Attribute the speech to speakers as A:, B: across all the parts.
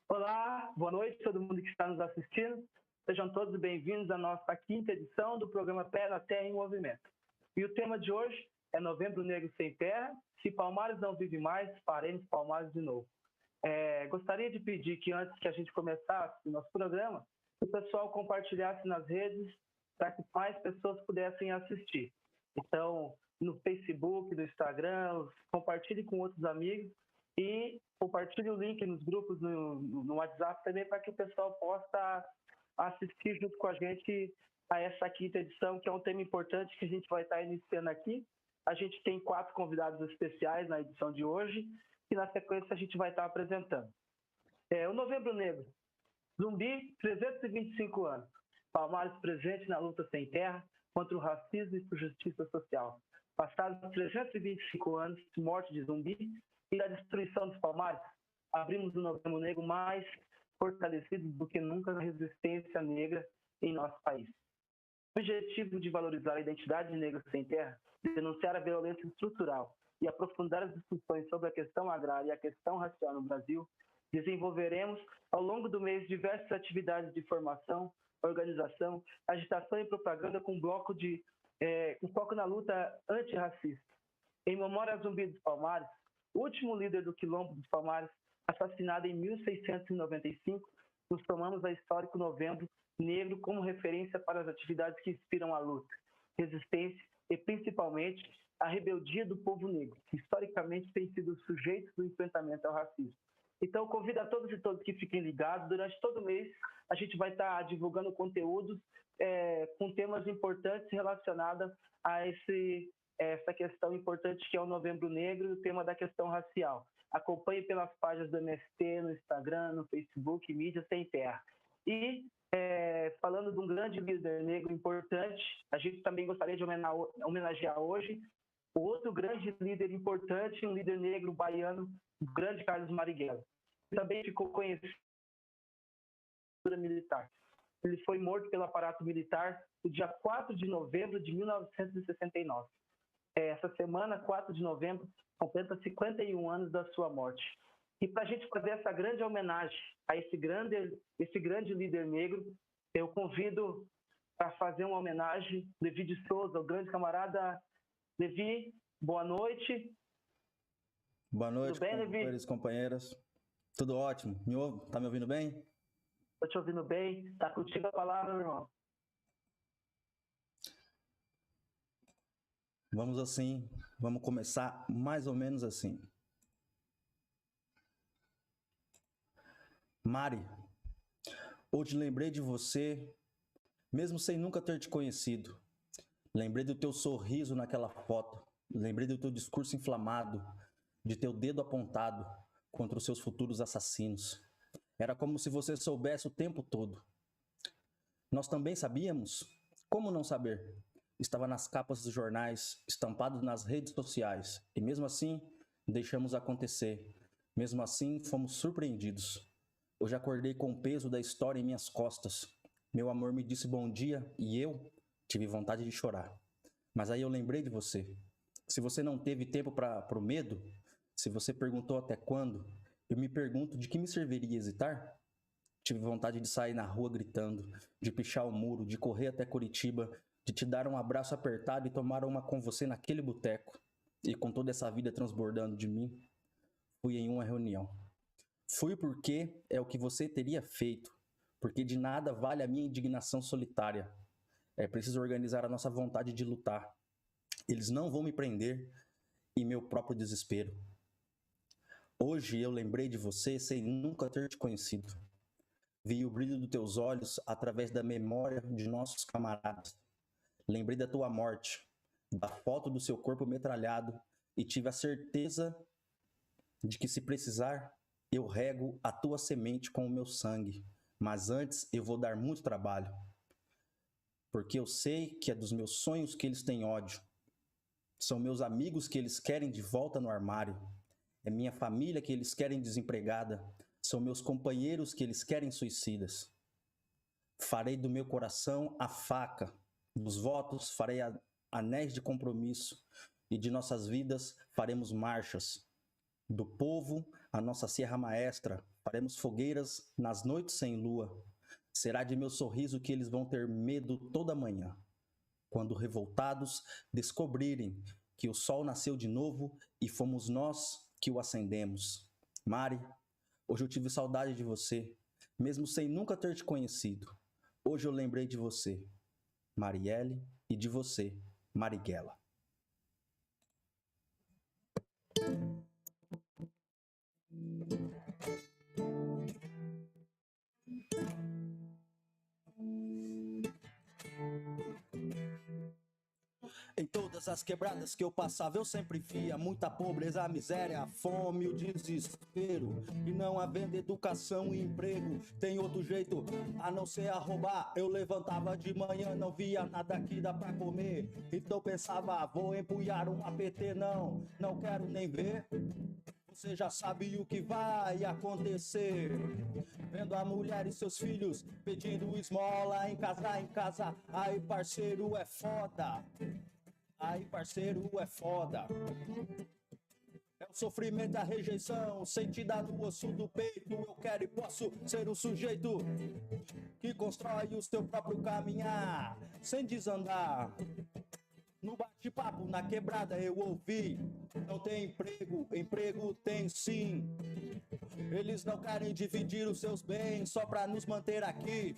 A: Olá, boa noite a todo mundo que está nos assistindo. Sejam todos bem-vindos à nossa quinta edição do programa Pé na Terra em Movimento. E o tema de hoje é Novembro Negro Sem Terra. Se Palmares não vive mais, faremos Palmares de novo. Gostaria de pedir que antes que a gente começasse o nosso programa, o pessoal compartilhasse nas redes para que mais pessoas pudessem assistir. Então, no Facebook, no Instagram, compartilhe com outros amigos e compartilhe o link nos grupos no WhatsApp também para que o pessoal possa assistir junto com a gente a essa quinta edição, que é um tema importante que a gente vai estar iniciando aqui. A gente tem 4 convidados especiais na edição de hoje e na sequência a gente vai estar apresentando. O Novembro Negro, Zumbi, 325 anos. Palmares presente na luta sem terra contra o racismo e por justiça social. Passados 325 anos de morte de Zumbi e da destruição dos Palmares, abrimos o Novembro Negro mais fortalecido do que nunca na resistência negra em nosso país. O objetivo de valorizar a identidade negra sem terra, denunciar a violência estrutural e aprofundar as discussões sobre a questão agrária e a questão racial no Brasil, desenvolveremos ao longo do mês diversas atividades de formação, organização, agitação e propaganda com foco na luta antirracista. Em memória a Zumbi dos Palmares, o último líder do Quilombo dos Palmares, assassinado em 1695, nos tomamos a histórico Novembro Negro como referência para as atividades que inspiram a luta, resistência e, principalmente, a rebeldia do povo negro, que historicamente tem sido sujeito do enfrentamento ao racismo. Então, convido a todos e todas que fiquem ligados. Durante todo o mês, a gente vai estar divulgando conteúdos com temas importantes relacionados a essa questão importante que é o Novembro Negro e o tema da questão racial. Acompanhe pelas páginas do MST, no Instagram, no Facebook, Mídia Sem Terra. E, falando de um grande líder negro importante, a gente também gostaria de homenagear hoje o outro grande líder importante, um líder negro baiano, o grande Carlos Marighella. Ele também ficou conhecido pela militar. Ele foi morto pelo aparato militar no dia 4 de novembro de 1969. Essa semana, 4 de novembro, completa 51 anos da sua morte. E para a gente fazer essa grande homenagem a esse grande líder negro, eu convido para fazer uma homenagem Levi de Souza, o grande camarada. Levi, boa noite.
B: Boa noite,
A: tudo bem,
B: companheiros e companheiras. Tudo ótimo. Tá me ouvindo bem?
A: Estou te ouvindo bem. Está contigo a palavra, meu irmão.
B: Vamos assim, vamos começar mais ou menos assim. Mari, hoje lembrei de você, mesmo sem nunca ter te conhecido. Lembrei do teu sorriso naquela foto. Lembrei do teu discurso inflamado, de teu dedo apontado contra os seus futuros assassinos. Era como se você soubesse o tempo todo. Nós também sabíamos? Como não saber? Estava nas capas dos jornais, estampado nas redes sociais. E mesmo assim, deixamos acontecer. Mesmo assim, fomos surpreendidos. Hoje acordei com o peso da história em minhas costas. Meu amor me disse bom dia e eu tive vontade de chorar. Mas aí eu lembrei de você. Se você não teve tempo para o medo, se você perguntou até quando, eu me pergunto de que me serviria hesitar? Tive vontade de sair na rua gritando, de pichar o muro, de correr até Curitiba, de te dar um abraço apertado e tomar uma com você naquele boteco. E com toda essa vida transbordando de mim, fui em uma reunião. Fui porque é o que você teria feito, porque de nada vale a minha indignação solitária. É preciso organizar a nossa vontade de lutar. Eles não vão me prender em meu próprio desespero. Hoje eu lembrei de você sem nunca ter te conhecido. Vi o brilho dos teus olhos através da memória de nossos camaradas. Lembrei da tua morte, da foto do seu corpo metralhado e tive a certeza de que, se precisar, eu rego a tua semente com o meu sangue. Mas antes eu vou dar muito trabalho, porque eu sei que é dos meus sonhos que eles têm ódio. São meus amigos que eles querem de volta no armário. É minha família que eles querem desempregada. São meus companheiros que eles querem suicidas. Farei do meu coração a faca. Dos votos farei anéis de compromisso, e de nossas vidas faremos marchas. Do povo, a nossa Serra Maestra, faremos fogueiras nas noites sem lua. Será de meu sorriso que eles vão ter medo toda manhã, quando revoltados descobrirem que o sol nasceu de novo e fomos nós que o acendemos. Mari, hoje eu tive saudade de você, mesmo sem nunca ter te conhecido. Hoje eu lembrei de você, Marielle, e de você, Marighella. Em todas as quebradas que eu passava eu sempre via muita pobreza, a miséria, a fome, o desespero. E não havendo educação e emprego, tem outro jeito a não ser a roubar. Eu levantava de manhã, não via nada que dá pra comer, então pensava, vou empunhar um APT. Não quero nem ver. Você já sabe o que vai acontecer. Vendo a mulher e seus filhos pedindo esmola em casa. Aí parceiro é foda. Aí parceiro é foda. É o sofrimento, a rejeição, sentida no osso do peito. Eu quero e posso ser o sujeito que constrói o seu próprio caminhar, sem desandar. No bate-papo, na quebrada eu ouvi, não tem emprego, emprego tem sim. Eles não querem dividir os seus bens só pra nos manter aqui,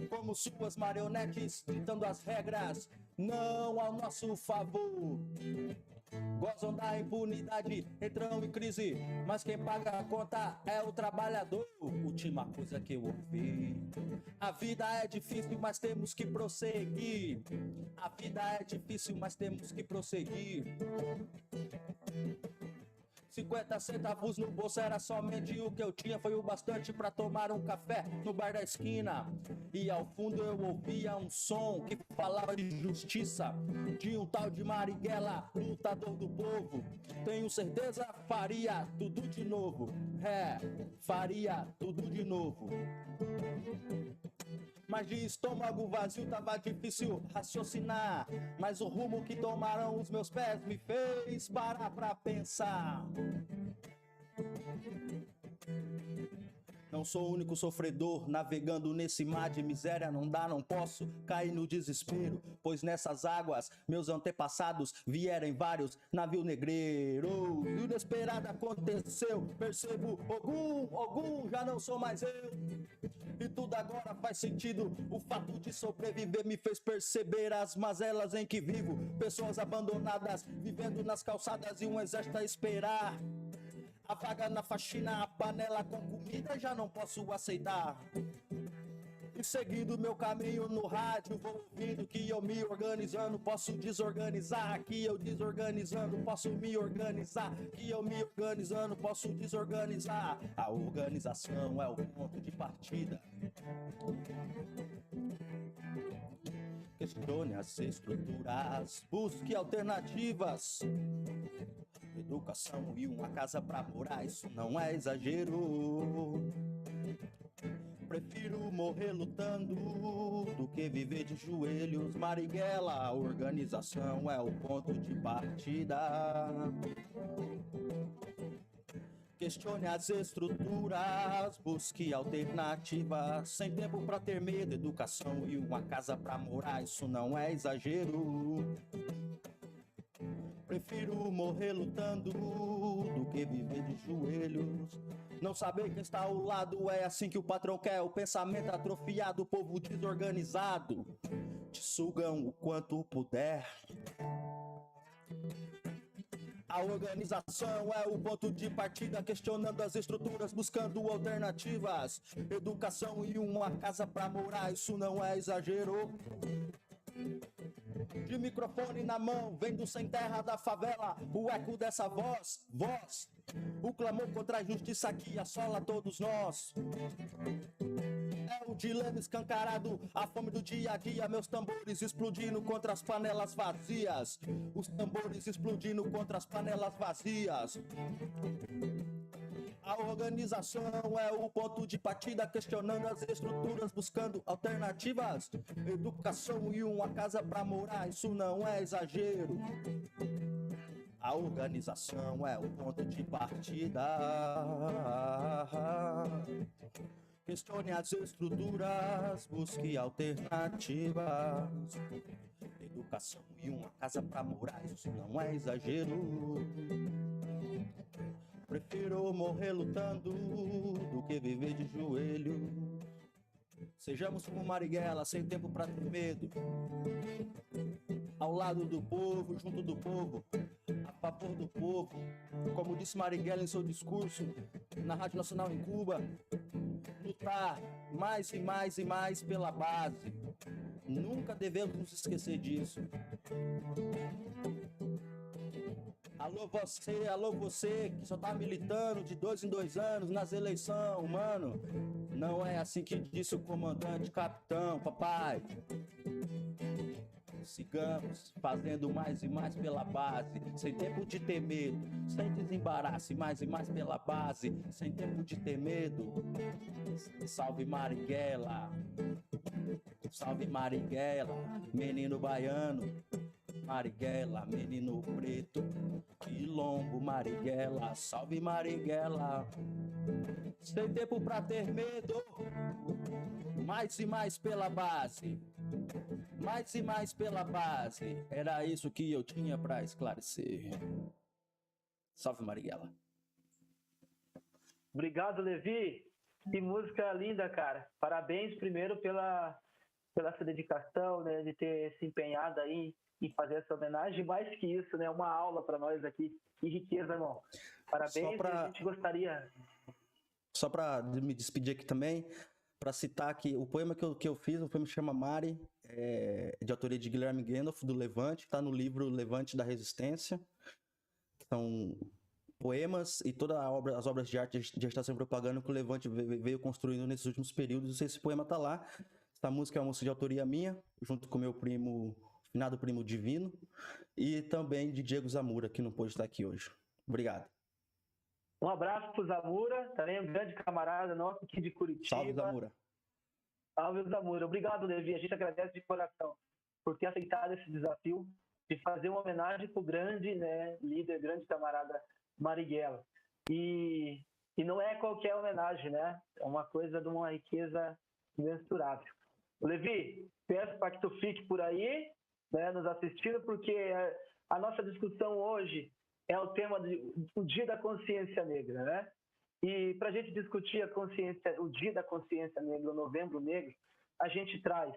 B: como suas marionetes ditando as regras, não ao nosso favor. Gozam da impunidade, entram em crise, mas quem paga a conta é o trabalhador. Última coisa que eu ouvi: a vida é difícil, mas temos que prosseguir. A vida é difícil, mas temos que prosseguir. 50 centavos no bolso era somente o que eu tinha, foi o bastante pra tomar um café no bar da esquina. E ao fundo eu ouvia um som que falava de justiça, de um tal de Marighella, lutador do povo. Tenho certeza, faria tudo de novo. Faria tudo de novo. Mas de estômago vazio tava difícil raciocinar, mas o rumo que tomaram os meus pés me fez parar pra pensar. Não sou o único sofredor navegando nesse mar de miséria. Não dá, não posso cair no desespero, pois nessas águas meus antepassados vieram em vários navios negreiros. E o inesperado aconteceu, percebo, Ogum, já não sou mais eu. E tudo agora faz sentido. O fato de sobreviver me fez perceber as mazelas em que vivo. Pessoas abandonadas, vivendo nas calçadas e um exército a esperar. A vaga na faxina, a panela com comida, já não posso aceitar. E seguindo meu caminho no rádio, vou ouvindo que eu me organizando posso desorganizar. Que eu desorganizando posso me organizar. Que eu me organizando posso desorganizar. A organização é o ponto de partida. Questione as estruturas, busque alternativas. Educação e uma casa pra morar, isso não é exagero. Prefiro morrer lutando do que viver de joelhos. Marighella, a organização é o ponto de partida. Questione as estruturas, busque alternativas. Sem tempo pra ter medo, educação e uma casa pra morar, isso não é exagero. Prefiro morrer lutando do que viver de joelhos. Não saber quem está ao lado é assim que o patrão quer. O pensamento atrofiado, o povo desorganizado te sugam o quanto puder. A organização é o ponto de partida, questionando as estruturas, buscando alternativas. Educação e uma casa pra morar, isso não é exagero. De microfone na mão, vendo sem terra da favela, o eco dessa voz, o clamor contra a injustiça que assola todos nós. É o dilema escancarado, a fome do dia a dia, meus tambores explodindo contra as panelas vazias. Os tambores explodindo contra as panelas vazias. A organização é o ponto de partida, questionando as estruturas, buscando alternativas. Educação e uma casa pra morar, isso não é exagero. A organização é o ponto de partida. Questione as estruturas, busque alternativas. Educação e uma casa pra morar, isso não é exagero. Prefiro morrer lutando do que viver de joelho. Sejamos como Marighella, sem tempo pra ter medo. Ao lado do povo, junto do povo, a favor do povo. Como disse Marighella em seu discurso na Rádio Nacional em Cuba, lutar mais e mais e mais pela base. Nunca devemos nos esquecer disso. Alô você que só tá militando de 2 em 2 anos nas eleições, mano. Não é assim que disse o comandante capitão, papai. Sigamos fazendo mais e mais pela base, sem tempo de ter medo, sem desembaraço, mais e mais pela base, sem tempo de ter medo. Salve Marighella, salve Marighella, menino baiano. Marighella, menino preto, quilombo, Marighella, salve Marighella. Sem tempo pra ter medo, mais e mais pela base, mais e mais pela base. Era isso que eu tinha pra esclarecer. Salve Marighella.
A: Obrigado, Levi. Que música linda, cara. Parabéns primeiro pela sua dedicação, né, de ter se empenhado aí em fazer essa homenagem. Mais que isso, né, uma aula para nós aqui. Que riqueza, irmão. Parabéns. A gente gostaria...
B: Só para me despedir aqui também, para citar aqui o poema que eu fiz, o poema chama Mari, de autoria de Guilherme Gandolf, do Levante, está no livro Levante da Resistência. São poemas e todas as obras de arte de agitação e propaganda que o Levante veio construindo nesses últimos períodos. Esse poema está lá. Essa música é uma música de autoria minha, junto com meu primo, finado primo Divino, e também de Diego Zamura, que não pôde estar aqui hoje. Obrigado.
A: Um abraço para o Zamura, também um grande camarada nosso aqui de Curitiba.
B: Salve, Zamura.
A: Salve, Zamura. Obrigado, Levi. A gente agradece de coração por ter aceitado esse desafio de fazer uma homenagem para o grande, né, líder, grande camarada Marighella. E não é qualquer homenagem, né? É uma coisa de uma riqueza imensurável. Levi, peço para que tu fique por aí, né, nos assistindo, porque a nossa discussão hoje é o tema do Dia da Consciência Negra, né? E para a gente discutir o Dia da Consciência Negra, o Novembro Negro, a gente traz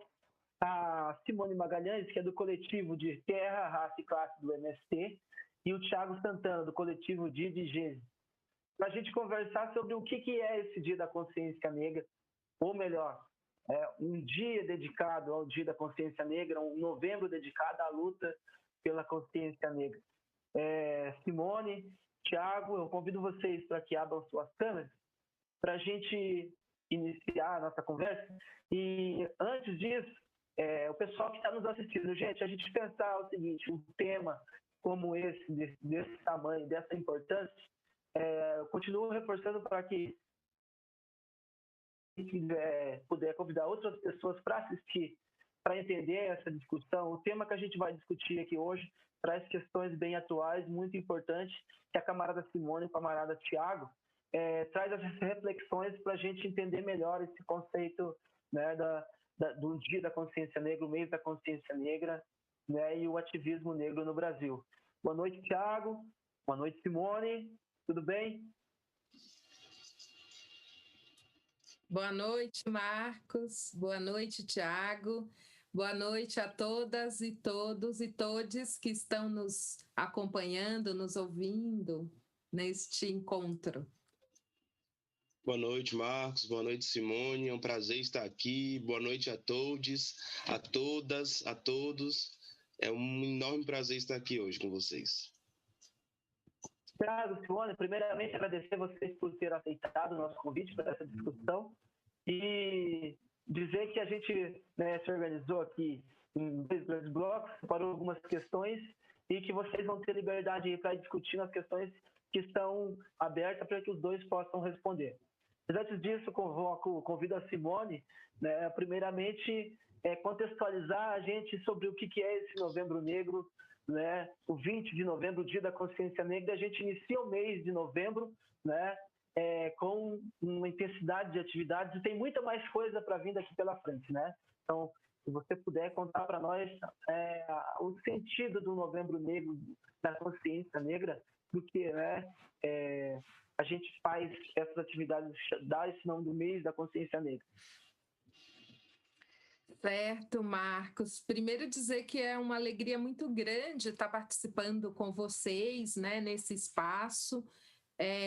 A: a Simone Magalhães, que é do coletivo de Terra, Raça e Classe do MST, e o Thiago Santana, do coletivo de Digese, para a gente conversar sobre o que é esse Dia da Consciência Negra, ou melhor, um dia dedicado ao Dia da Consciência Negra, um novembro dedicado à luta pela consciência negra. Simone, Thiago, eu convido vocês para que abram suas câmeras para a gente iniciar a nossa conversa. E antes disso, o pessoal que está nos assistindo, gente, a gente pensar o seguinte, um tema como esse, desse tamanho, dessa importância, eu continuo reforçando para que puder convidar outras pessoas para assistir, para entender essa discussão. O tema que a gente vai discutir aqui hoje traz questões bem atuais, muito importantes, que a camarada Simone e o camarada Thiago traz essas reflexões para a gente entender melhor esse conceito, né, do Dia da Consciência Negra, o mês da consciência negra, né, e o ativismo negro no Brasil. Boa noite, Thiago. Boa noite, Simone. Tudo bem?
C: Boa noite, Marcos. Boa noite, Thiago. Boa noite a todas e todos e todes que estão nos acompanhando, nos ouvindo neste encontro.
D: Boa noite, Marcos. Boa noite, Simone. É um prazer estar aqui. Boa noite a todos, a todas, a todos. É um enorme prazer estar aqui hoje com vocês.
A: Thiago, Simone, primeiramente agradecer a vocês por ter aceitado o nosso convite para essa discussão e dizer que a gente, né, se organizou aqui em 2 grandes blocos, separou algumas questões e que vocês vão ter liberdade para discutir as questões que estão abertas para que os dois possam responder. Mas antes disso, convido a Simone, né, primeiramente, contextualizar a gente sobre o que é esse Novembro Negro, né, o 20 de novembro, o Dia da Consciência Negra. A gente inicia o mês de novembro, né, com uma intensidade de atividades, e tem muita mais coisa para vir daqui pela frente, né? Então, se você puder contar para nós o sentido do Novembro Negro, da consciência negra, do que a gente faz essas atividades, dá esse nome do mês da consciência negra.
C: Certo, Marcos. Primeiro dizer que é uma alegria muito grande estar participando com vocês, né, nesse espaço,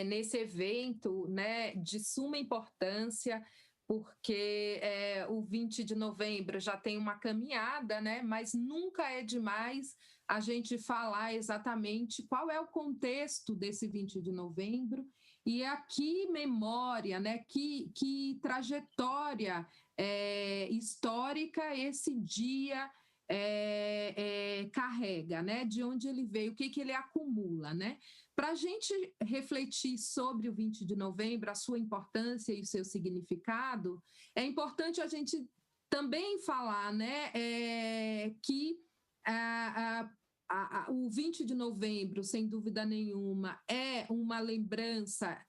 C: nesse evento, né, de suma importância, porque o 20 de novembro já tem uma caminhada, né, mas nunca é demais a gente falar exatamente qual é o contexto desse 20 de novembro e a que memória, né, que trajetória histórica esse dia carrega, né? De onde ele veio, o que ele acumula, né? Para a gente refletir sobre o 20 de novembro, a sua importância e o seu significado, é importante a gente também falar, né, que o 20 de novembro, sem dúvida nenhuma, é uma lembrança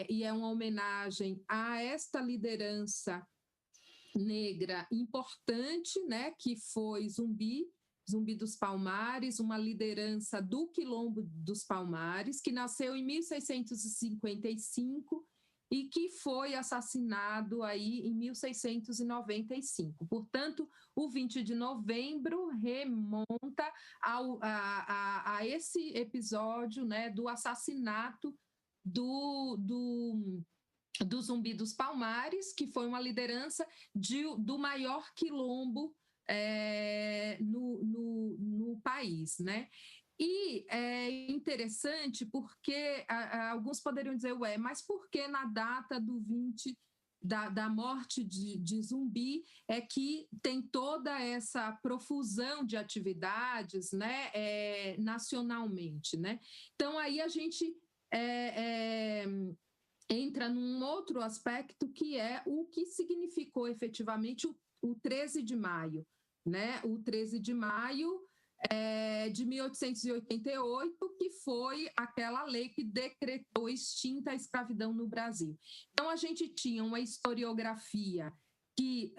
C: e é uma homenagem a esta liderança negra importante, né, que foi Zumbi dos Palmares, uma liderança do Quilombo dos Palmares, que nasceu em 1655 e que foi assassinado aí em 1695. Portanto, o 20 de novembro remonta a esse episódio, né, do assassinato do Zumbi dos Palmares, que foi uma liderança do maior quilombo no país, né? E é interessante porque alguns poderiam dizer, mas por que na data do 20 da morte de Zumbi é que tem toda essa profusão de atividades, né, nacionalmente, né? Então aí a gente entra num outro aspecto que é o que significou efetivamente o 13 de maio, né? O 13 de maio de 1888, que foi aquela lei que decretou extinta a escravidão no Brasil. Então, a gente tinha uma historiografia que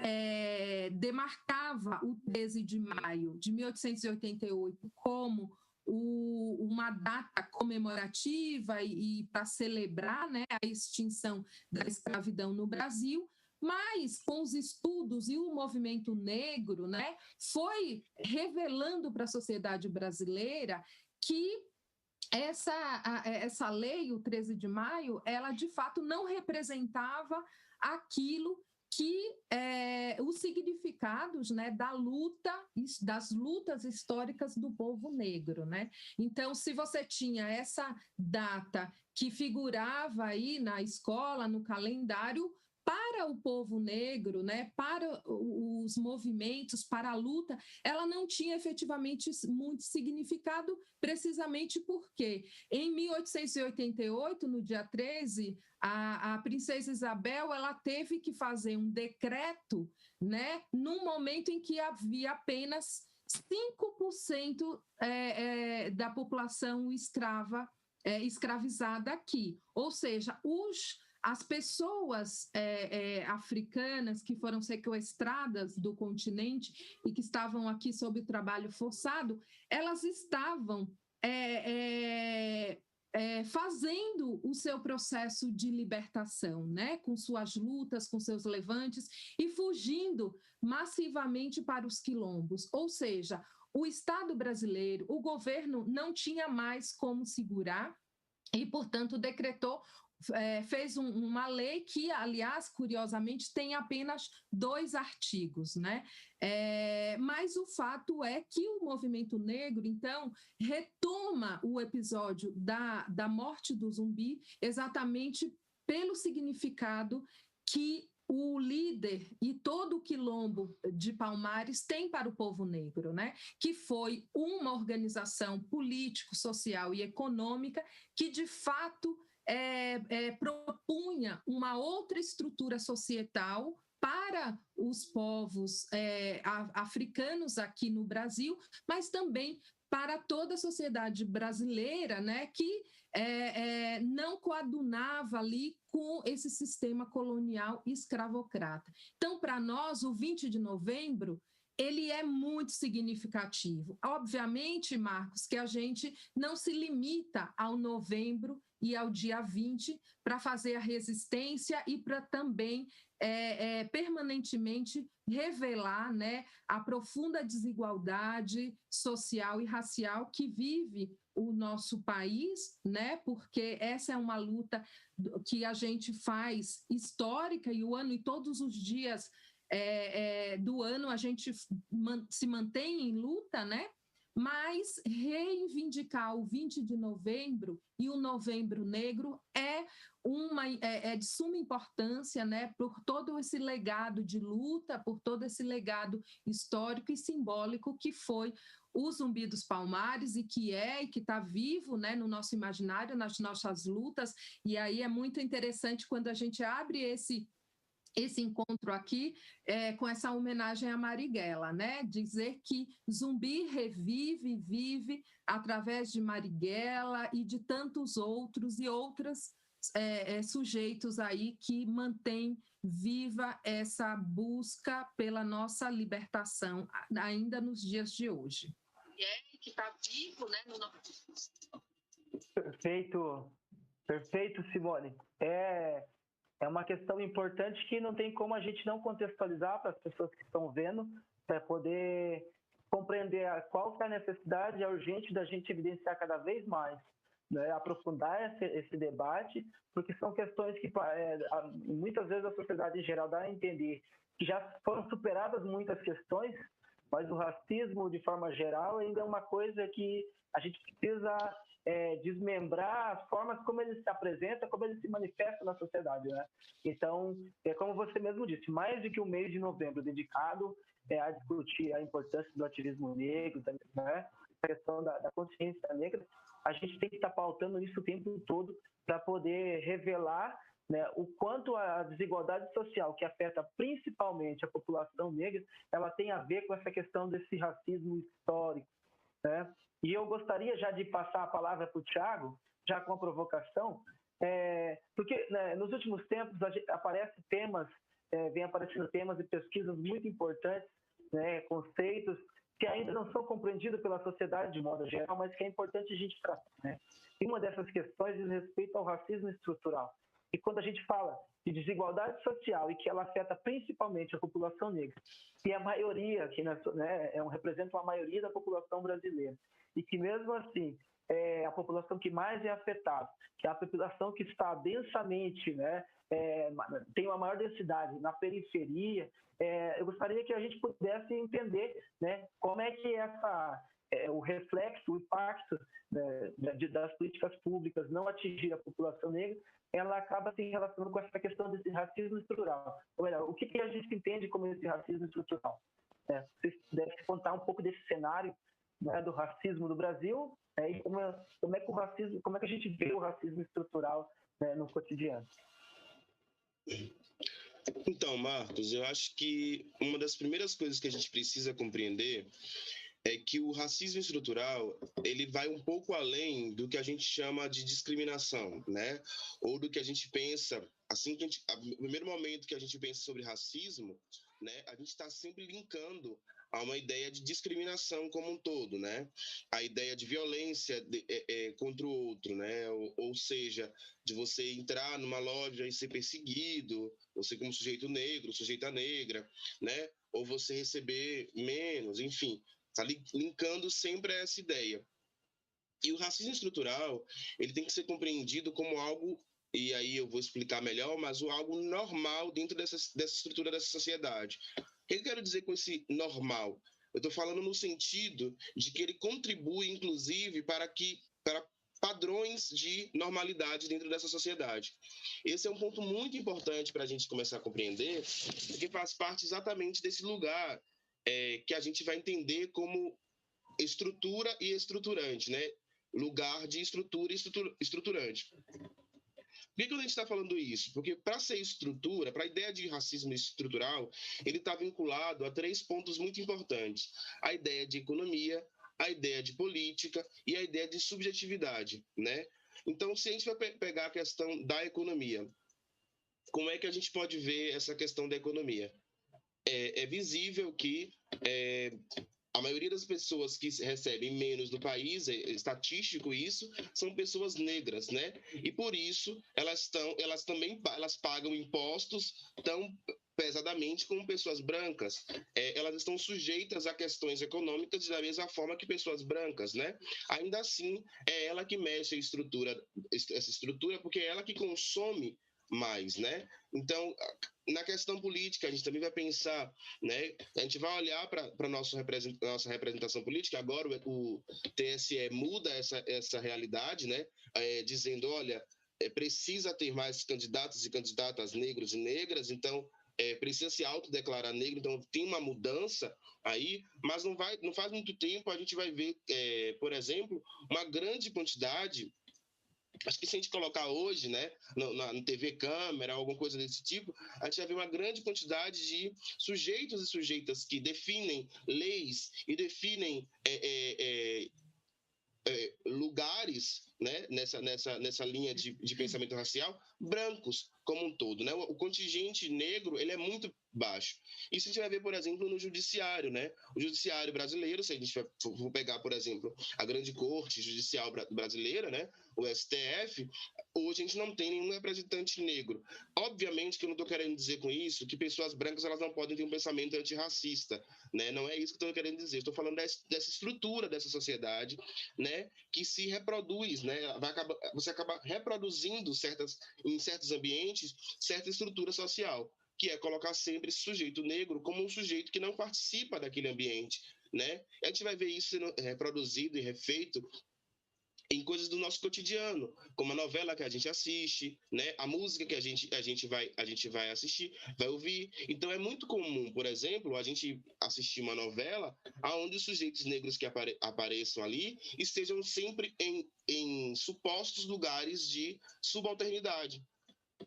C: demarcava o 13 de maio de 1888 como uma data comemorativa e para celebrar, né, a extinção da escravidão no Brasil, mas com os estudos e o movimento negro, né, foi revelando para a sociedade brasileira que essa lei, o 13 de maio, ela de fato não representava aquilo que os significados, né, das lutas históricas do povo negro, né? Então, se você tinha essa data que figurava aí na escola, no calendário, para o povo negro, né, para os movimentos, para a luta, ela não tinha efetivamente muito significado, precisamente porque em 1888, no dia 13, a princesa Isabel ela teve que fazer um decreto, né, num momento em que havia apenas 5% da população escravizada aqui, ou seja, as pessoas africanas que foram sequestradas do continente e que estavam aqui sob o trabalho forçado, elas estavam fazendo o seu processo de libertação, né? Com suas lutas, com seus levantes e fugindo massivamente para os quilombos. Ou seja, o Estado brasileiro, o governo não tinha mais como segurar e, portanto, decretou fez uma lei que, aliás, curiosamente, tem apenas 2 artigos, né? Mas o fato é que o movimento negro, então, retoma o episódio da morte do Zumbi exatamente pelo significado que o líder e todo o quilombo de Palmares tem para o povo negro, né? Que foi uma organização político, social e econômica que, de fato, propunha uma outra estrutura societal para os povos africanos aqui no Brasil, mas também para toda a sociedade brasileira, né, que não coadunava ali com esse sistema colonial escravocrata. Então, para nós, o 20 de novembro, ele é muito significativo. Obviamente, Marcos, que a gente não se limita ao novembro e ao dia 20 para fazer a resistência e para também permanentemente revelar, né, a profunda desigualdade social e racial que vive o nosso país, né, porque essa é uma luta que a gente faz histórica e todos os dias do ano a gente se mantém em luta, né? Mas reivindicar o 20 de novembro e o Novembro Negro é de suma importância, né, por todo esse legado de luta, por todo esse legado histórico e simbólico que foi o Zumbi dos Palmares e que está vivo, né, no nosso imaginário, nas nossas lutas. E aí é muito interessante quando a gente abre esse encontro aqui com essa homenagem a Marighella, né? Dizer que Zumbi revive, vive através de Marighella e de tantos outros e outras sujeitos aí que mantêm viva essa busca pela nossa libertação ainda nos dias de hoje. Que está vivo, né?
A: Perfeito, Simone. É uma questão importante que não tem como a gente não contextualizar para as pessoas que estão vendo, para poder compreender qual que é a necessidade, é urgente da gente evidenciar cada vez mais, né, aprofundar esse debate, porque são questões que muitas vezes a sociedade em geral dá a entender que já foram superadas muitas questões, mas o racismo, de forma geral, ainda é uma coisa que a gente precisa desmembrar as formas como ele se apresenta, como ele se manifesta na sociedade, né? Então, como você mesmo disse, mais do que um mês de novembro dedicado a discutir a importância do ativismo negro, né? A questão da consciência negra, a gente tem que estar pautando isso o tempo todo para poder revelar, né, o quanto a desigualdade social que afeta principalmente a população negra, ela tem a ver com essa questão desse racismo histórico, né? E eu gostaria já de passar a palavra para o Thiago, já com a provocação, porque, né, nos últimos tempos vem aparecendo temas e pesquisas muito importantes, né, conceitos que ainda não são compreendidos pela sociedade de modo geral, mas que é importante a gente tratar, né? E uma dessas questões diz respeito ao racismo estrutural. E quando a gente fala de desigualdade social e que ela afeta principalmente a população negra, que é a maioria, que, né, representa a maioria da população brasileira, e que mesmo assim é a população que mais é afetada, que é a população que está densamente, né, tem uma maior densidade na periferia, eu gostaria que a gente pudesse entender, né, como é que o reflexo, o impacto, né, das políticas públicas não atingir a população negra, ela acaba se relacionando com essa questão desse racismo estrutural. Ou melhor, o que a gente entende como esse racismo estrutural? Vocês devem contar um pouco desse cenário, né, do racismo do Brasil, e como é que a gente vê o racismo estrutural, né, no cotidiano.
D: Então, Marcos, eu acho que uma das primeiras coisas que a gente precisa compreender é que o racismo estrutural, ele vai um pouco além do que a gente chama de discriminação, né? Ou do que a gente pensa, no primeiro momento que a gente pensa sobre racismo, né, a gente está sempre linkando a uma ideia de discriminação como um todo, né? A ideia de violência contra o outro, né? Ou seja, de você entrar numa loja e ser perseguido, você como sujeito negro, sujeita negra, né? Ou você receber menos, enfim, está linkando sempre a essa ideia. E o racismo estrutural, ele tem que ser compreendido como algo, e aí eu vou explicar melhor, mas algo normal dentro dessa estrutura dessa sociedade. O que eu quero dizer com esse normal? Eu estou falando no sentido de que ele contribui, inclusive, para padrões de normalidade dentro dessa sociedade. Esse é um ponto muito importante para a gente começar a compreender, porque faz parte exatamente desse lugar que a gente vai entender como estrutura e estruturante, né? Lugar de estrutura e estruturante. Por que a gente está falando isso? Porque para ser estrutura, para a ideia de racismo estrutural, ele está vinculado a 3 pontos muito importantes. A ideia de economia, a ideia de política e a ideia de subjetividade, né? Então, se a gente vai pegar a questão da economia, como é que a gente pode ver essa questão da economia? É visível que a maioria das pessoas que recebem menos no país, é estatístico isso, são pessoas negras, né? E por isso elas pagam impostos tão pesadamente como pessoas brancas. Elas estão sujeitas a questões econômicas da mesma forma que pessoas brancas, né? Ainda assim, é ela que mexe essa estrutura, porque é ela que consome mais, né? Então, na questão política, a gente também vai pensar, né? A gente vai olhar para a nossa representação política. Agora o TSE muda essa realidade, né? Dizendo, olha, precisa ter mais candidatos e candidatas negros e negras, então precisa se autodeclarar negro, então tem uma mudança aí, mas não faz muito tempo a gente vai ver, por exemplo, uma grande quantidade. Acho que se a gente colocar hoje, né, na TV Câmara, alguma coisa desse tipo, a gente vai ver uma grande quantidade de sujeitos e sujeitas que definem leis e definem lugares, né, nessa linha de pensamento racial, brancos como um todo, né? O contingente negro, ele é muito baixo. Isso a gente vai ver, por exemplo, no judiciário, né? O judiciário brasileiro, se a gente for pegar, por exemplo, a grande corte judicial brasileira, né? O STF, hoje a gente não tem nenhum representante negro. Obviamente que eu não estou querendo dizer com isso que pessoas brancas elas não podem ter um pensamento antirracista, né? Não é isso que eu estou querendo dizer. Estou falando dessa estrutura dessa sociedade, né? Que se reproduz, né? Você acaba reproduzindo em certos ambientes certa estrutura social, que é colocar sempre esse sujeito negro como um sujeito que não participa daquele ambiente, né? A gente vai ver isso sendo reproduzido e refeito em coisas do nosso cotidiano, como a novela que a gente assiste, né? A música que a gente vai assistir, vai ouvir. Então é muito comum, por exemplo, a gente assistir uma novela onde os sujeitos negros que apareçam ali estejam sempre em supostos lugares de subalternidade,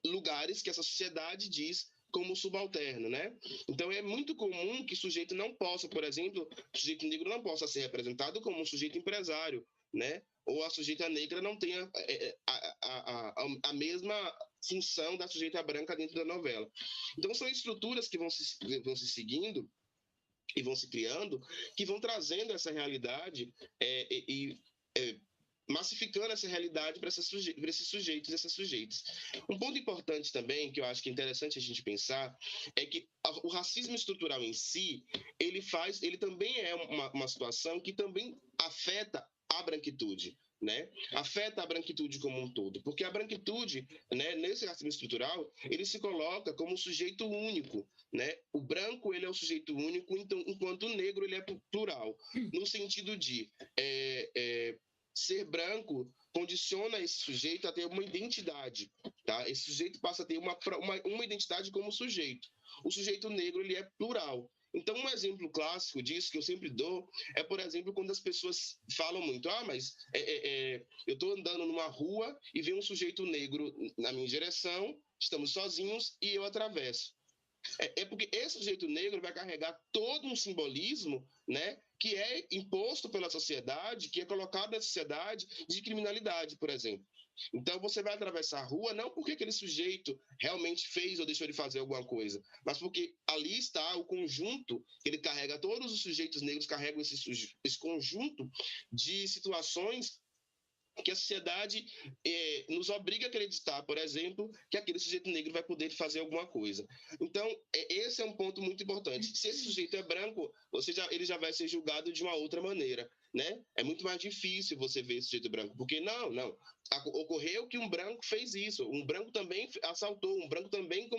D: lugares que essa sociedade diz como subalterno, né? Então é muito comum que o sujeito não possa, por exemplo, o sujeito negro não possa ser representado como um sujeito empresário, né? Ou a sujeita negra não tenha a mesma função da sujeita branca dentro da novela. Então são estruturas que vão se seguindo e vão se criando, que vão trazendo essa realidade massificando essa realidade para esses sujeitos e essas sujeitas. Um ponto importante também, que eu acho que é interessante a gente pensar, é que o racismo estrutural em si, ele também é uma situação que também afeta a branquitude, né? Afeta a branquitude como um todo, porque a branquitude, né, nesse racismo estrutural, ele se coloca como um sujeito único, né? O branco, ele é o sujeito único, então, enquanto o negro, ele é plural, no sentido de ser branco condiciona esse sujeito a ter uma identidade, tá? Esse sujeito passa a ter uma identidade como sujeito. O sujeito negro, ele é plural. Então, um exemplo clássico disso que eu sempre dou é, por exemplo, quando as pessoas falam muito, mas eu estou andando numa rua e vem um sujeito negro na minha direção, estamos sozinhos e eu atravesso. Porque esse sujeito negro vai carregar todo um simbolismo, né, que é imposto pela sociedade, que é colocado na sociedade de criminalidade, por exemplo. Então, você vai atravessar a rua não porque aquele sujeito realmente fez ou deixou de fazer alguma coisa, mas porque ali está o conjunto, ele carrega, todos os sujeitos negros carregam esse conjunto de situações que a sociedade nos obriga a acreditar, por exemplo, que aquele sujeito negro vai poder fazer alguma coisa. Então, esse é um ponto muito importante. Se esse sujeito é branco, ele já vai ser julgado de uma outra maneira, né? É muito mais difícil você ver esse sujeito branco, porque não. Ocorreu que um branco fez isso, um branco também assaltou, um branco também,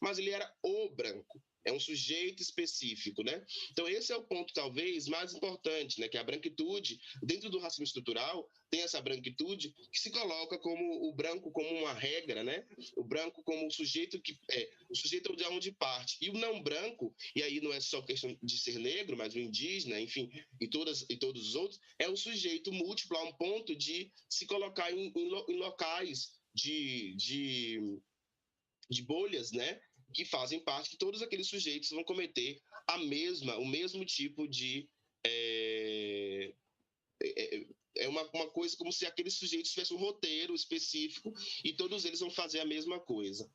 D: mas ele era o branco. é um sujeito específico, né? Então, esse é o ponto, talvez, mais importante, né? Que a branquitude, dentro do racismo estrutural, tem essa branquitude que se coloca como o branco como uma regra, né? O branco como o sujeito de onde parte. E o não branco, e aí não é só questão de ser negro, mas o indígena, enfim, e todos os outros, é um sujeito múltiplo a um ponto de se colocar em locais de bolhas, né? Que fazem parte, que todos aqueles sujeitos vão cometer o mesmo tipo de... É uma coisa como se aqueles sujeitos tivessem um roteiro específico e todos eles vão fazer a mesma coisa.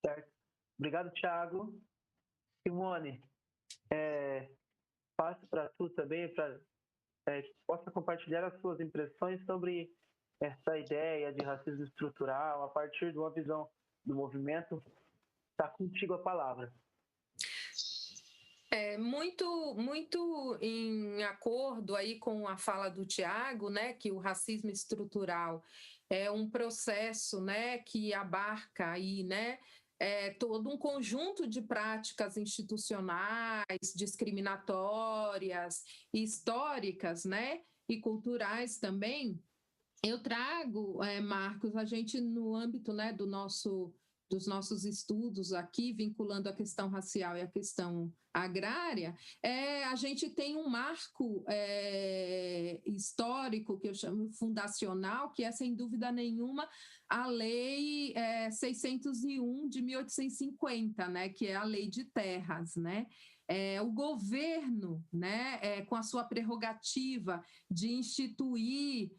A: Certo. Obrigado, Thiago. Simone, passo para tu também, para que possa compartilhar as suas impressões sobre essa ideia de racismo estrutural a partir de uma visão do movimento. Está contigo a palavra.
C: Muito em acordo aí com a fala do Thiago, né, que o racismo estrutural é um processo, né, que abarca aí, né, todo um conjunto de práticas institucionais, discriminatórias, históricas, né, e culturais também. Eu trago, Marcos, a gente no âmbito, né, dos nossos estudos aqui, vinculando a questão racial e a questão agrária, a gente tem um marco histórico, que eu chamo fundacional, que é, sem dúvida nenhuma, a Lei 601 de 1850, né, que é a Lei de Terras, né? O governo, né, com a sua prerrogativa de instituir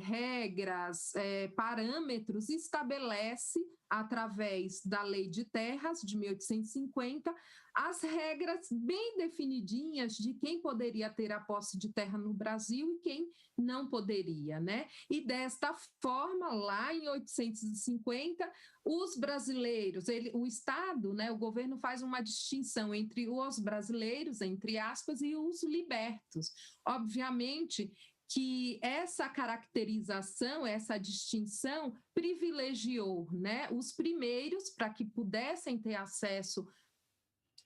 C: regras, parâmetros, estabelece, através da Lei de Terras de 1850, as regras bem definidinhas de quem poderia ter a posse de terra no Brasil e quem não poderia, né? E desta forma, lá em 1850, os brasileiros, o Estado, né, o governo faz uma distinção entre os brasileiros, entre aspas, e os libertos. Obviamente que essa caracterização, essa distinção privilegiou, né, os primeiros para que pudessem ter acesso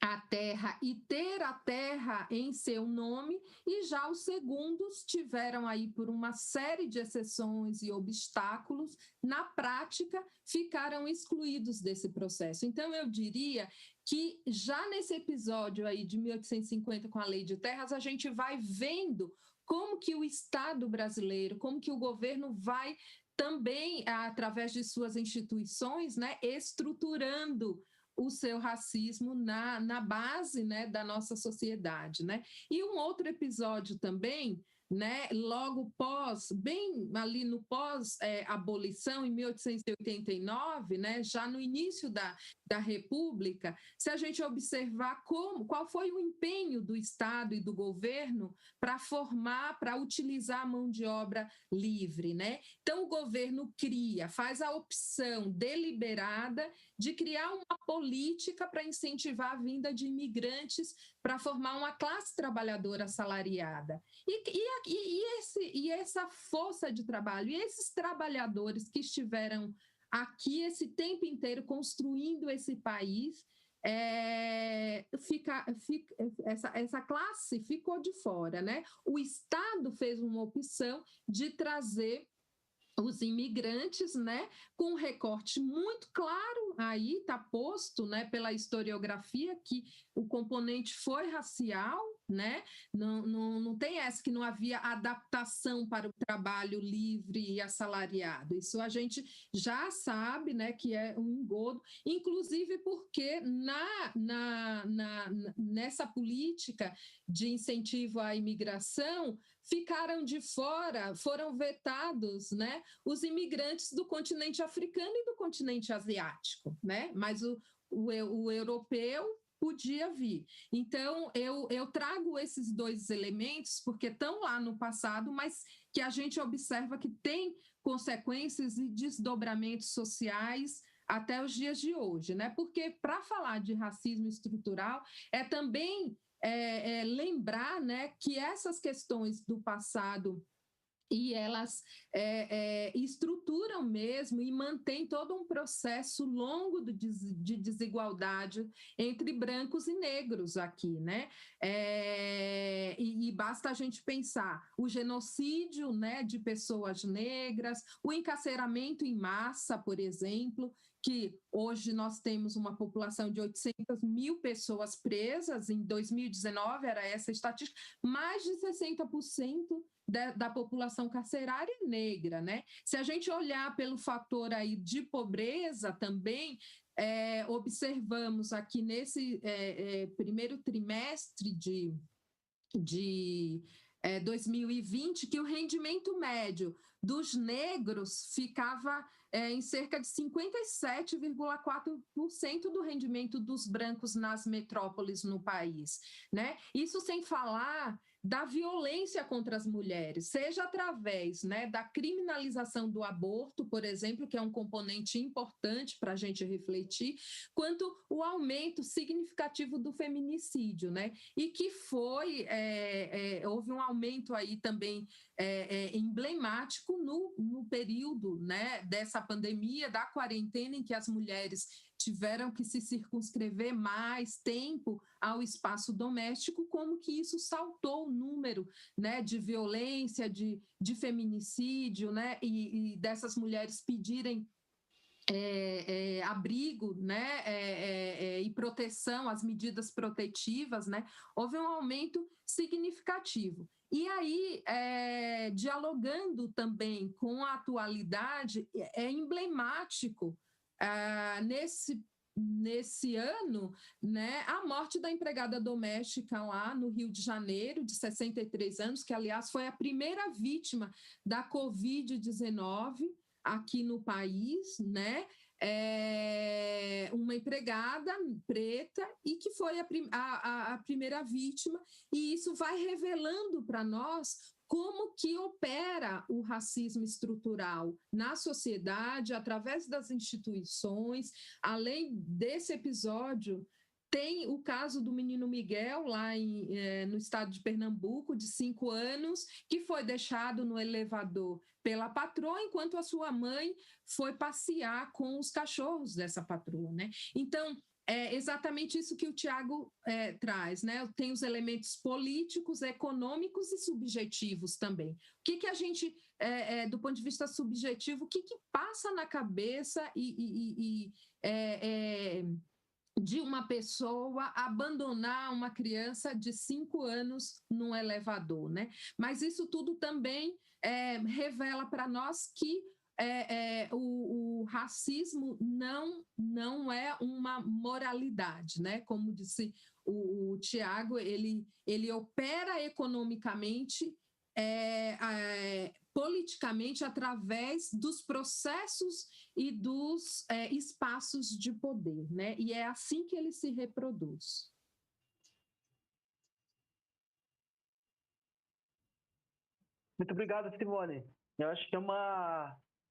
C: à terra e ter a terra em seu nome, e já os segundos tiveram aí, por uma série de exceções e obstáculos, na prática ficaram excluídos desse processo. Então eu diria que já nesse episódio aí de 1850 com a Lei de Terras, a gente vai vendo como que o Estado brasileiro, como que o governo vai também, através de suas instituições, né, estruturando o seu racismo na base, né, da nossa sociedade, né? E um outro episódio também, né, logo bem ali no pós-abolição, em 1889, né, já no início da República, se a gente observar qual foi o empenho do Estado e do governo para utilizar a mão de obra livre, né? Então, o governo faz a opção deliberada de criar uma política para incentivar a vinda de imigrantes para formar uma classe trabalhadora assalariada. E essa força de trabalho, e esses trabalhadores que estiveram aqui esse tempo inteiro construindo esse país, essa classe ficou de fora, né? O Estado fez uma opção de trazer os imigrantes, né, com um recorte muito claro, aí está posto, né, pela historiografia, que o componente foi racial, né, não tem essa que não havia adaptação para o trabalho livre e assalariado. Isso a gente já sabe, né, que é um engodo, inclusive porque nessa política de incentivo à imigração, ficaram de fora, foram vetados, né, os imigrantes do continente africano e do continente asiático, né? Mas o europeu podia vir. Então, eu trago esses dois elementos porque estão lá no passado, mas que a gente observa que tem consequências e desdobramentos sociais até os dias de hoje, né? Porque para falar de racismo estrutural é também lembrar, né, que essas questões do passado e elas estruturam mesmo e mantêm todo um processo longo de desigualdade entre brancos e negros aqui, né? E basta a gente pensar o genocídio, né, de pessoas negras, o encarceramento em massa, por exemplo, que hoje nós temos uma população de 800 mil pessoas presas, em 2019 era essa a estatística, mais de 60% da população carcerária é negra, né? Se a gente olhar pelo fator aí de pobreza também, observamos aqui nesse primeiro trimestre de 2020 que o rendimento médio dos negros ficava em cerca de 57,4% do rendimento dos brancos nas metrópoles no país, né? Isso sem falar da violência contra as mulheres, seja através, né, da criminalização do aborto, por exemplo, que é um componente importante para a gente refletir, quanto o aumento significativo do feminicídio, né? E que houve um aumento aí também emblemático no período, né, dessa pandemia, da quarentena, em que as mulheres tiveram que se circunscrever mais tempo ao espaço doméstico, como que isso saltou o número, né, de violência, de feminicídio, né, e dessas mulheres pedirem abrigo, né, e proteção, as medidas protetivas, né, houve um aumento significativo. E aí, dialogando também com a atualidade, é emblemático nesse ano, né, a morte da empregada doméstica lá no Rio de Janeiro, de 63 anos, que, aliás, foi a primeira vítima da Covid-19 aqui no país, né? Uma empregada preta e que foi a primeira vítima, e isso vai revelando para nós como que opera o racismo estrutural na sociedade, através das instituições. Além desse episódio, tem o caso do menino Miguel, lá no estado de Pernambuco, de 5 anos, que foi deixado no elevador pela patroa, enquanto a sua mãe foi passear com os cachorros dessa patroa, né? Então, é exatamente isso que o Tiago traz, né? Tem os elementos políticos, econômicos e subjetivos também. O que a gente, do ponto de vista subjetivo, o que passa na cabeça de uma pessoa abandonar uma criança de 5 anos num elevador, né? Mas isso tudo também revela para nós que o racismo não é uma moralidade, né? Como disse o Tiago, ele opera economicamente, politicamente, através dos processos e dos espaços de poder, né? E é assim que ele se reproduz.
A: Muito obrigado, Simone. Eu acho que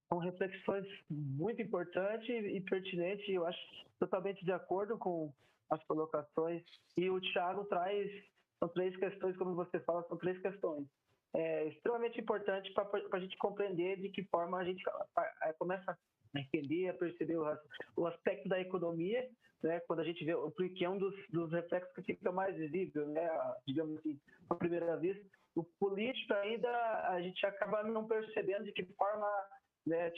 A: são reflexões muito importantes e pertinentes, e eu acho totalmente de acordo com as colocações. E o Thiago são 3 questões, como você fala, são 3 questões. Extremamente importante para a gente compreender de que forma a gente começa a entender, a perceber o aspecto da economia, né, quando a gente vê, porque é um dos reflexos que fica mais visível, né, digamos assim, à primeira vista. O político ainda a gente acaba não percebendo de que forma, né,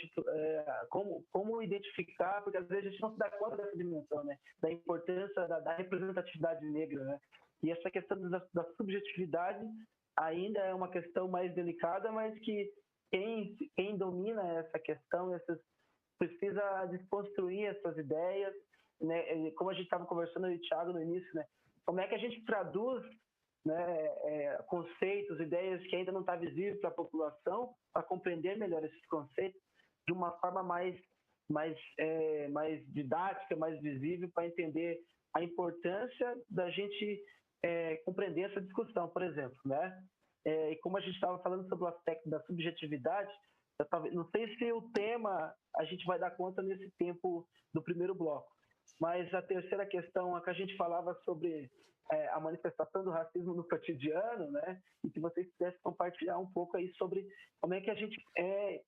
A: como identificar, porque às vezes a gente não se dá conta dessa dimensão, né, da importância da representatividade negra, né, e essa questão da subjetividade ainda é uma questão mais delicada, mas que quem domina essa questão, precisa desconstruir essas ideias, né, como a gente estava conversando aí, Thiago, no início, né, como é que a gente traduz, né, conceitos, ideias que ainda não está visível para a população, para compreender melhor esses conceitos de uma forma mais didática, mais visível, para entender a importância da gente compreender essa discussão, por exemplo, né? E como a gente estava falando sobre o aspecto da subjetividade, não sei se o tema a gente vai dar conta nesse tempo do primeiro bloco, mas a terceira questão, a que a gente falava sobre a manifestação do racismo no cotidiano, né? E se vocês pudessem compartilhar um pouco aí sobre como é que a gente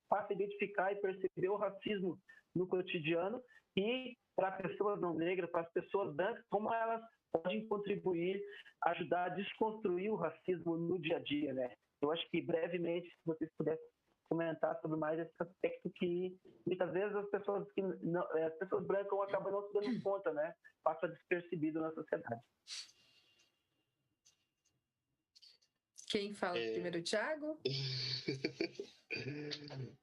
A: passa a identificar e perceber o racismo no cotidiano e para pessoas não negras, para as pessoas brancas, como elas podem contribuir, ajudar a desconstruir o racismo no dia a dia, né? Eu acho que brevemente, se vocês pudessem comentar sobre mais esse aspecto que muitas vezes as pessoas brancas acabam não se dando conta, né? Passa despercebido na sociedade.
C: Quem fala primeiro, Thiago?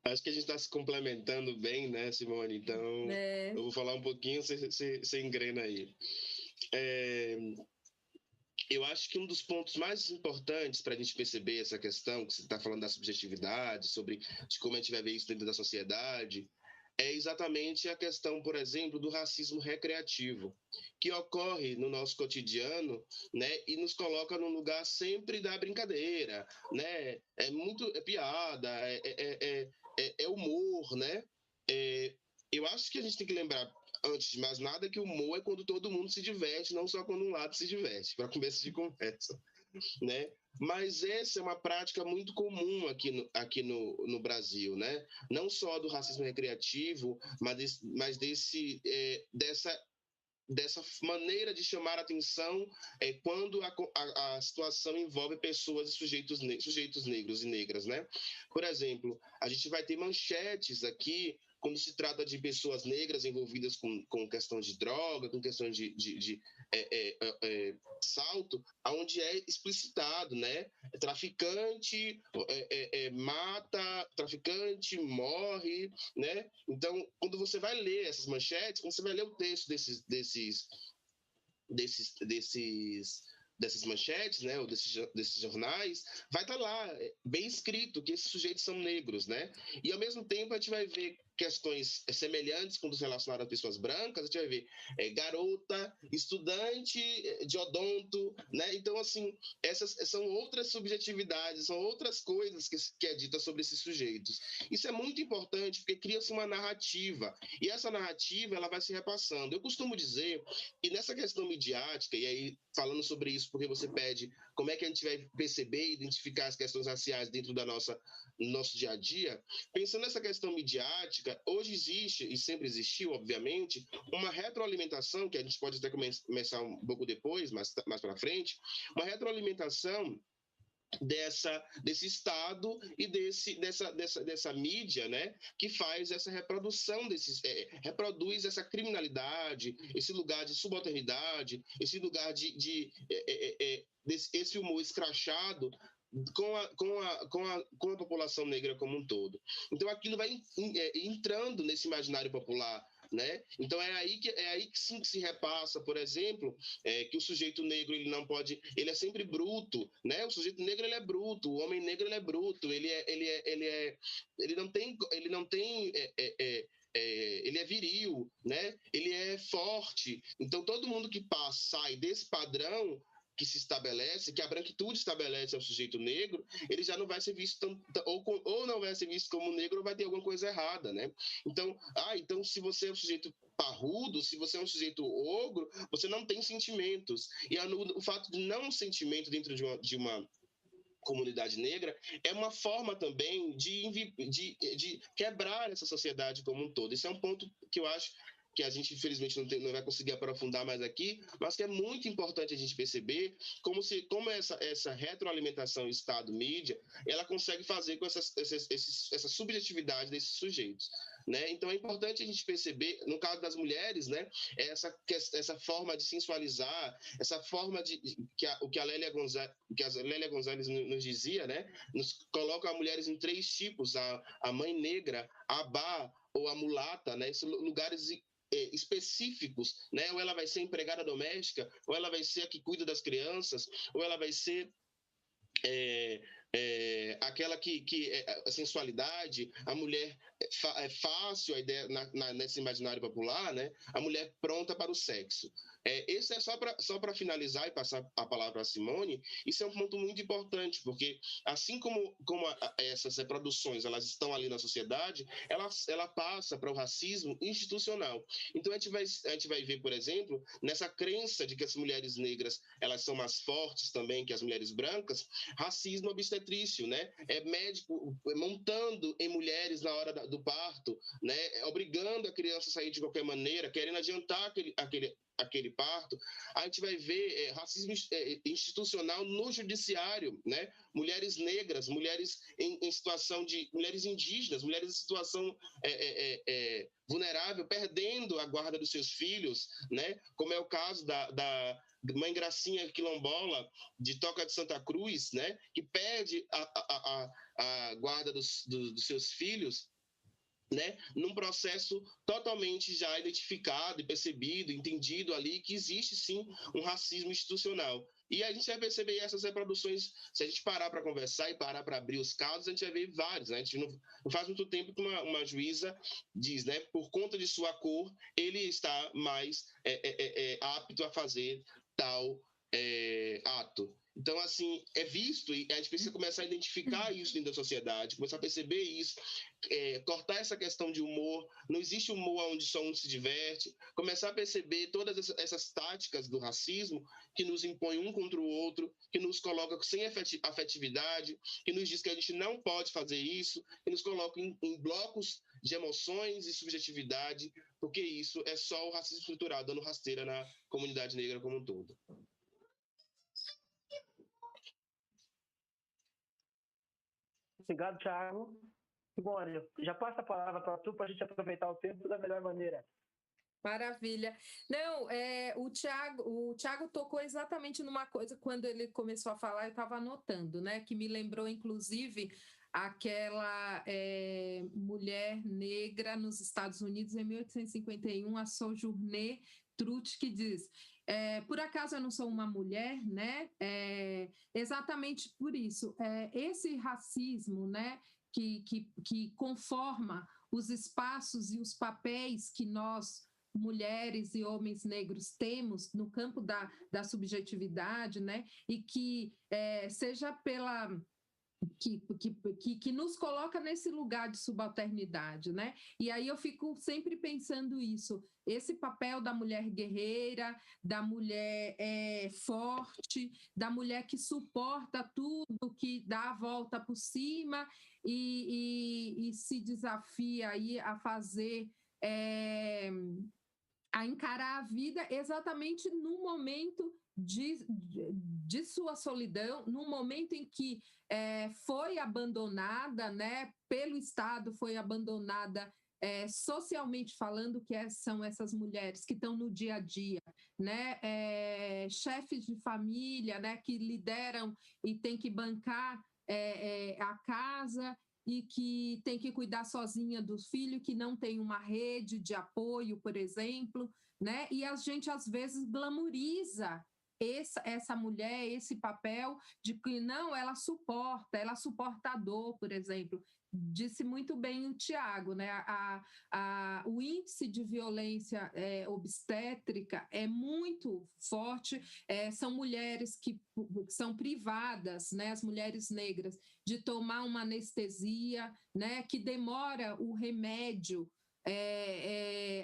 D: Acho que a gente está se complementando bem, né, Simone? Então, eu vou falar um pouquinho, você engrena aí. Eu acho que um dos pontos mais importantes para a gente perceber essa questão, que você está falando da subjetividade, sobre de como a gente vai ver isso dentro da sociedade, é exatamente a questão, por exemplo, do racismo recreativo, que ocorre no nosso cotidiano, né, e nos coloca num lugar sempre da brincadeira, né? É piada, é humor, né? Eu acho que a gente tem que lembrar, antes de mais nada, que o humor é quando todo mundo se diverte, não só quando um lado se diverte, para começo de conversa, né? Mas essa é uma prática muito comum aqui no Brasil, né? Não só do racismo recreativo, mas dessa maneira de chamar a atenção quando a situação envolve pessoas e sujeitos negros e negras, né? Por exemplo, a gente vai ter manchetes aqui quando se trata de pessoas negras envolvidas com questão de droga, com questão de assalto, onde é explicitado, né? Traficante mata, traficante morre, né? Então, quando você vai ler essas manchetes, quando você vai ler o texto dessas manchetes, né, ou desses jornais, vai estar lá bem escrito que esses sujeitos são negros, né? E ao mesmo tempo a gente vai ver questões semelhantes quando relacionadas a pessoas brancas, a gente vai ver garota, estudante de odonto, né? Então, assim, essas são outras subjetividades, são outras coisas que é dita sobre esses sujeitos. Isso é muito importante porque cria-se uma narrativa, e essa narrativa ela vai se repassando. Eu costumo dizer que nessa questão midiática, e aí falando sobre isso porque você pede como é que a gente vai perceber e identificar as questões raciais dentro do nosso dia a dia, pensando nessa questão midiática, hoje existe, e sempre existiu, obviamente, uma retroalimentação, que a gente pode até começar um pouco depois, mais para frente, uma retroalimentação desse Estado e dessa mídia, né, que faz essa reprodução reproduz essa criminalidade, esse lugar de subalternidade, esse lugar esse humor escrachado com a população negra como um todo. Então aquilo vai entrando nesse imaginário popular, né? Então é aí que sim que se repassa, por exemplo, que o sujeito negro ele não pode, ele é sempre bruto, né? O sujeito negro ele é bruto, o homem negro ele é bruto, ele é viril, né? Ele é forte. Então todo mundo que sai desse padrão que se estabelece, que a branquitude estabelece ao sujeito negro, ele já não vai ser visto ou não vai ser visto como negro, ou vai ter alguma coisa errada, né? Então se você é um sujeito parrudo, se você é um sujeito ogro, você não tem sentimentos. E o fato de não sentimento dentro de uma comunidade negra é uma forma também de quebrar essa sociedade como um todo. Esse é um ponto que eu acho que a gente, infelizmente, não vai conseguir aprofundar mais aqui, mas que é muito importante a gente perceber como essa retroalimentação Estado-mídia, ela consegue fazer com essa subjetividade desses sujeitos, né? Então, é importante a gente perceber, no caso das mulheres, né, essa forma de sensualizar, essa forma o que a Lélia Gonzalez nos dizia, né, nos coloca as mulheres em 3 tipos, a mãe negra, a Bá ou a mulata, né, esses lugares específicos, né? Ou ela vai ser empregada doméstica, ou ela vai ser a que cuida das crianças, ou ela vai ser aquela que a sensualidade, a mulher é fácil, a ideia nesse imaginário popular, né? A mulher pronta para o sexo. Esse é só para finalizar e passar a palavra a Simone. Isso é um ponto muito importante, porque assim como essas reproduções elas estão ali na sociedade, ela passa para o racismo institucional. Então a gente vai ver, por exemplo, nessa crença de que as mulheres negras elas são mais fortes também que as mulheres brancas, racismo obstetrício, né? Médico montando em mulheres na hora do parto, né? Obrigando a criança a sair de qualquer maneira, querendo adiantar aquele parto. A gente vai ver racismo institucional no judiciário, né? Mulheres negras, mulheres em situação de... mulheres indígenas, mulheres em situação vulnerável, perdendo a guarda dos seus filhos, né? Como é o caso da Mãe Gracinha Quilombola, de Toca de Santa Cruz, né? Que perde a guarda dos seus filhos, né, num processo totalmente já identificado e percebido, entendido ali que existe sim um racismo institucional. E a gente vai perceber essas reproduções, se a gente parar para conversar e parar para abrir os casos, a gente vai ver vários. Né? A gente não faz muito tempo que uma juíza diz, né, por conta de sua cor, ele está mais apto a fazer tal ato. Então, assim, é visto e a gente precisa começar a identificar isso dentro da sociedade, começar a perceber isso, cortar essa questão de humor. Não existe humor onde só um se diverte. Começar a perceber todas essas táticas do racismo que nos impõem um contra o outro, que nos coloca sem afetividade, que nos diz que a gente não pode fazer isso, que nos coloca em blocos de emoções e subjetividade, porque isso é só o racismo estrutural dando rasteira na comunidade negra como um todo.
A: Obrigado, Thiago. Simone, já passa a palavra para tu, para a gente aproveitar o tempo da melhor maneira.
C: Maravilha. Não, o Thiago tocou exatamente numa coisa, quando ele começou a falar, eu estava anotando, né? Que me lembrou, inclusive, aquela mulher negra nos Estados Unidos, em 1851, a Sojourner Truth, que diz... por acaso eu não sou uma mulher, né? Exatamente por isso. Esse racismo, né? Que conforma os espaços e os papéis que nós, mulheres e homens negros, temos no campo da subjetividade, né? E que seja pela... Que nos coloca nesse lugar de subalternidade, né? E aí eu fico sempre pensando isso, esse papel da mulher guerreira, da mulher forte, da mulher que suporta tudo, que dá a volta por cima e se desafia aí a fazer... a encarar a vida exatamente no momento de sua solidão, no momento em que foi abandonada, né, pelo Estado, foi abandonada socialmente falando, que são essas mulheres que estão no dia a dia, né, chefes de família, né, que lideram e têm que bancar a casa e que tem que cuidar sozinha dos filhos, que não tem uma rede de apoio, por exemplo, né? E a gente, às vezes, glamoriza essa mulher, esse papel de que não, ela suporta a dor, por exemplo. Disse muito bem o Thiago, né? O índice de violência obstétrica é muito forte, são mulheres que são privadas, né? As mulheres negras, de tomar uma anestesia, né? Que demora o remédio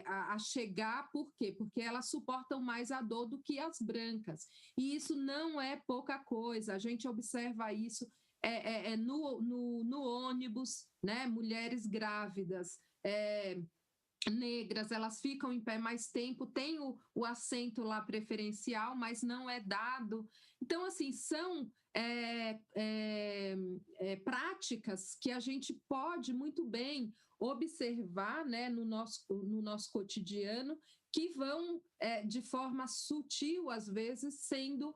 C: a chegar. Por quê? Porque elas suportam mais a dor do que as brancas. E isso não é pouca coisa, a gente observa isso no ônibus, né? Mulheres grávidas, negras, elas ficam em pé mais tempo, tem o assento lá preferencial, mas não é dado. Então, assim, são práticas que a gente pode muito bem observar, né, no nosso cotidiano, que vão, de forma sutil, às vezes, sendo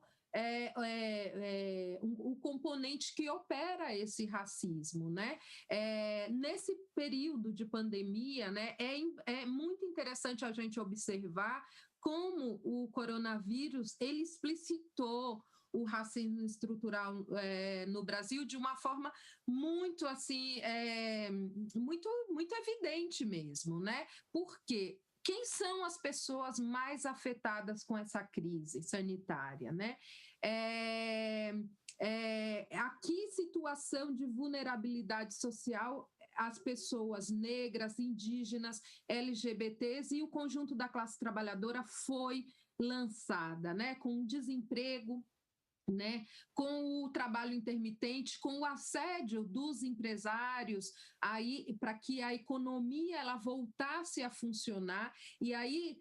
C: o componente que opera esse racismo, né? Nesse período de pandemia, né, é muito interessante a gente observar como o coronavírus ele explicitou o racismo estrutural no Brasil de uma forma muito assim, muito evidente mesmo, né? Porque quem são as pessoas mais afetadas com essa crise sanitária, né? Aqui, situação de vulnerabilidade social, as pessoas negras, indígenas, LGBTs e o conjunto da classe trabalhadora foi lançada, né? Com desemprego, né, com o trabalho intermitente, com o assédio dos empresários, aí para que a economia ela voltasse a funcionar. E aí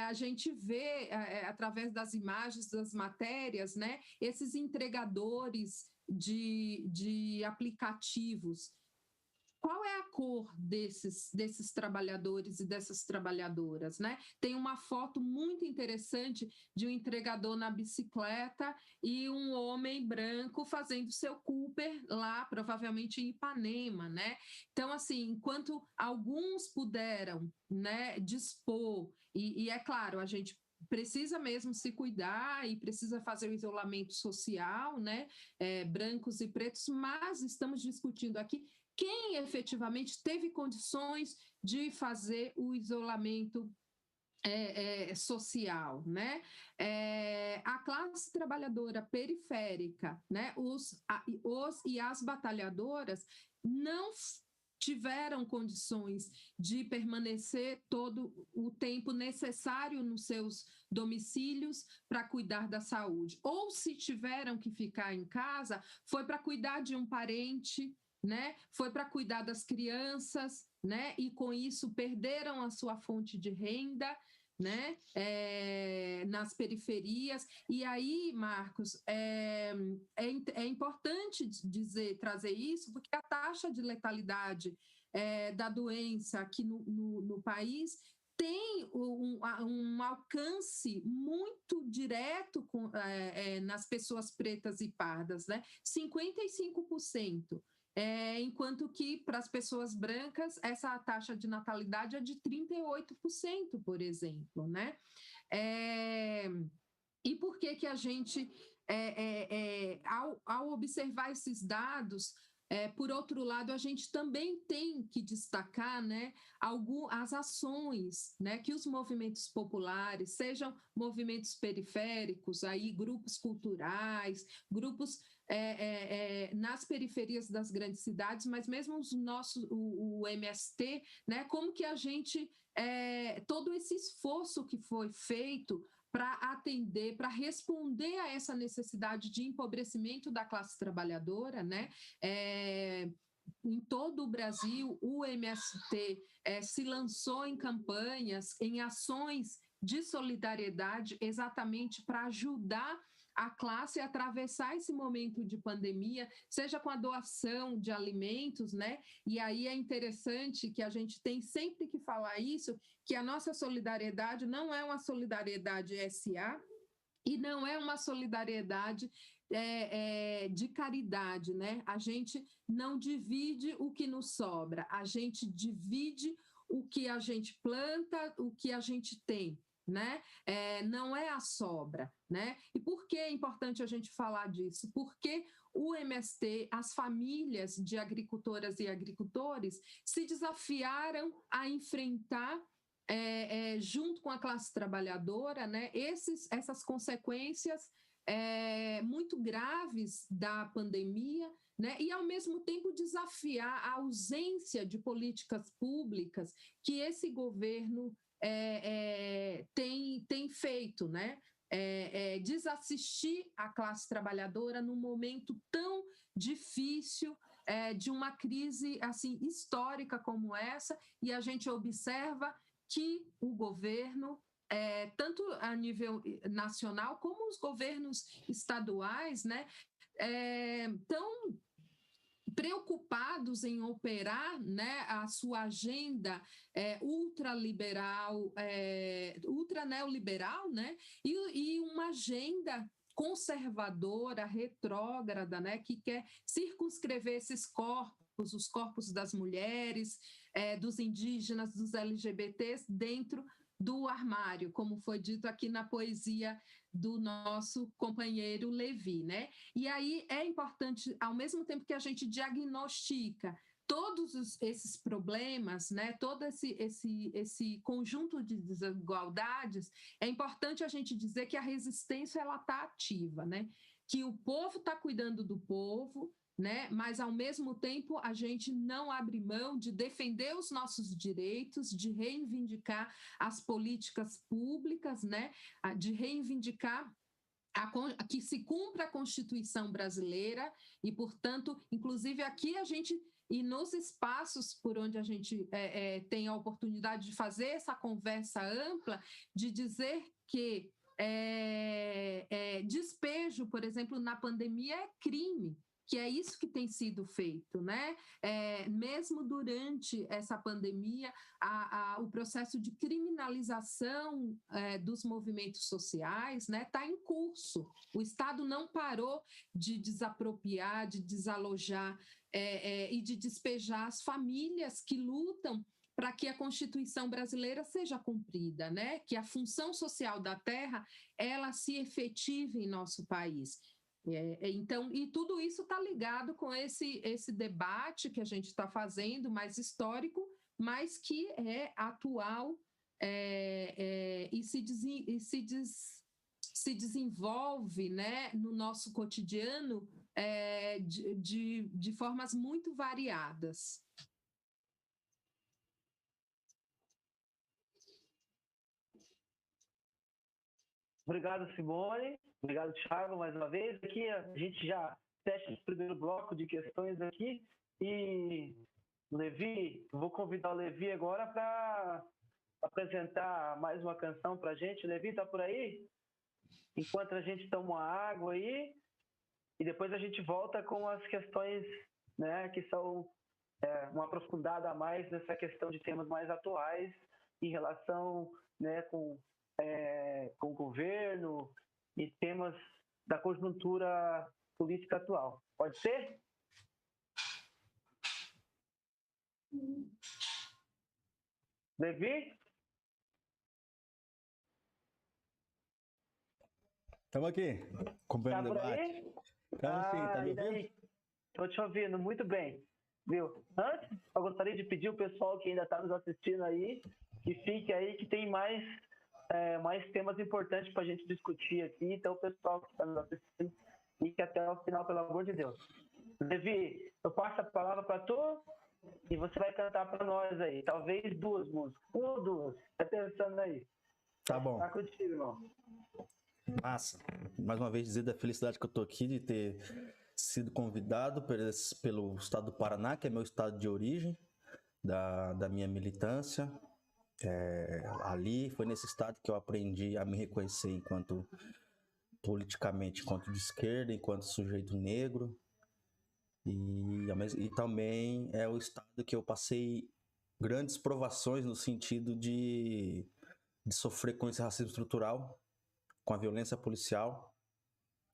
C: a gente vê através das imagens, das matérias, né, esses entregadores de aplicativos. Qual é a cor desses trabalhadores e dessas trabalhadoras, né? Tem uma foto muito interessante de um entregador na bicicleta e um homem branco fazendo seu Cooper lá, provavelmente em Ipanema, né? Então, assim, enquanto alguns puderam, né, dispor, e é claro, a gente precisa mesmo se cuidar e precisa fazer o isolamento social, né? Brancos e pretos, mas estamos discutindo aqui quem efetivamente teve condições de fazer o isolamento social, né? A classe trabalhadora periférica, né? Os e as batalhadoras não tiveram condições de permanecer todo o tempo necessário nos seus domicílios para cuidar da saúde. Ou se tiveram que ficar em casa, foi para cuidar de um parente, né? Foi para cuidar das crianças, né? E com isso perderam a sua fonte de renda, né? Nas periferias. E aí, Marcos, é importante trazer isso, porque a taxa de letalidade da doença aqui no país tem um alcance muito direto nas pessoas pretas e pardas, né? 55%. Enquanto que para as pessoas brancas essa taxa de natalidade é de 38%, por exemplo, né? E por que a gente, ao observar esses dados, por outro lado, a gente também tem que destacar, né, as ações, né, que os movimentos populares, sejam movimentos periféricos, aí, grupos culturais, grupos nas periferias das grandes cidades, mas mesmo o MST, né, como que a gente, todo esse esforço que foi feito para atender, para responder a essa necessidade de empobrecimento da classe trabalhadora, né? Em todo o Brasil, o MST se lançou em campanhas, em ações de solidariedade, exatamente para ajudar a classe a atravessar esse momento de pandemia, seja com a doação de alimentos, né? E aí é interessante que a gente tem sempre que falar isso, que a nossa solidariedade não é uma solidariedade SA e não é uma solidariedade de caridade, né? A gente não divide o que nos sobra, a gente divide o que a gente planta, o que a gente tem, né? Não é a sobra, né? E por que é importante a gente falar disso? Porque o MST, as famílias de agricultoras e agricultores se desafiaram a enfrentar junto com a classe trabalhadora, né, essas consequências muito graves da pandemia, né, e, ao mesmo tempo, desafiar a ausência de políticas públicas que esse governo tem feito, né? Desassistir a classe trabalhadora num momento tão difícil de uma crise assim histórica como essa, e a gente observa que o governo, tanto a nível nacional como os governos estaduais, né, estão preocupados em operar, né, a sua agenda ultraliberal, ultraneoliberal, né, e uma agenda conservadora, retrógrada, né, que quer circunscrever esses corpos, os corpos das mulheres, dos indígenas, dos LGBTs, dentro do armário, como foi dito aqui na poesia do nosso companheiro Levi, né? E aí é importante, ao mesmo tempo que a gente diagnostica todos esses problemas, né, todo esse conjunto de desigualdades, é importante a gente dizer que a resistência ela está ativa, né? Que o povo está cuidando do povo, né? Mas, ao mesmo tempo, a gente não abre mão de defender os nossos direitos, de reivindicar as políticas públicas, né? De reivindicar que se cumpra a Constituição brasileira e, portanto, inclusive aqui a gente, e nos espaços por onde a gente tem a oportunidade de fazer essa conversa ampla, de dizer que despejo, por exemplo, na pandemia é crime, que é isso que tem sido feito, né? Mesmo durante essa pandemia, o processo de criminalização dos movimentos sociais, né, está em curso. O Estado não parou de desapropriar, de desalojar e de despejar as famílias que lutam para que a Constituição brasileira seja cumprida, né? Que a função social da terra ela se efetive em nosso país. Então, e tudo isso está ligado com esse debate que a gente está fazendo, mais histórico, mas que é atual e se desenvolve, né, no nosso cotidiano de formas muito variadas.
A: Obrigado, Simone. Obrigado, Thiago, mais uma vez. Aqui a gente já fecha esse primeiro bloco de questões aqui. E, Levi, vou convidar o Levi agora para apresentar mais uma canção para a gente. Levi, tá por aí? Enquanto a gente toma uma água aí, e depois a gente volta com as questões, né, que são uma aprofundada a mais nessa questão de temas mais atuais em relação, né, com o governo e temas da conjuntura política atual. Pode ser? Levi?
B: Estamos aqui, acompanhando o debate. Estamos sim, tá me ouvindo?
A: Estou te ouvindo, muito bem. Viu? Antes, eu gostaria de pedir o pessoal que ainda está nos assistindo aí, que fique aí, que tem mais temas importantes para a gente discutir aqui. Então, o pessoal que está nos assistindo, fique até o final, pelo amor de Deus. Levi, eu passo a palavra para tu e você vai cantar para nós aí. Talvez 2 músicas. 1 ou 2. Tá pensando aí.
B: Tá bom.
A: Tá contigo, irmão.
B: Massa. Mais uma vez dizer da felicidade que eu tô aqui de ter sido convidado pelo estado do Paraná, que é meu estado de origem, da minha militância. Ali foi nesse estado que eu aprendi a me reconhecer enquanto politicamente, enquanto de esquerda, enquanto sujeito negro. E também é o estado que eu passei grandes provações no sentido de sofrer com esse racismo estrutural, com a violência policial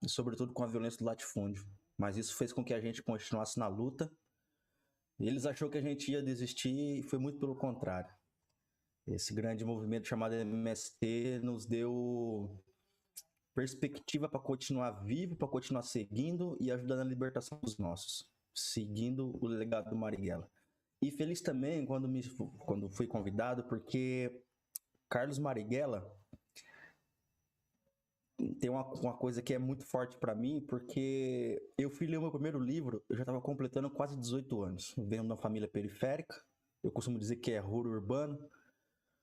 B: e, sobretudo, com a violência do latifúndio. Mas isso fez com que a gente continuasse na luta. Eles acharam que a gente ia desistir e foi muito pelo contrário. Esse grande movimento chamado MST nos deu perspectiva para continuar vivo, para continuar seguindo e ajudando na libertação dos nossos, seguindo o legado do Marighella. E feliz também quando fui convidado, porque Carlos Marighella tem uma coisa que é muito forte para mim, porque eu fui ler o meu primeiro livro, eu já estava completando quase 18 anos, venho de uma família periférica, eu costumo dizer que é ruro urbano,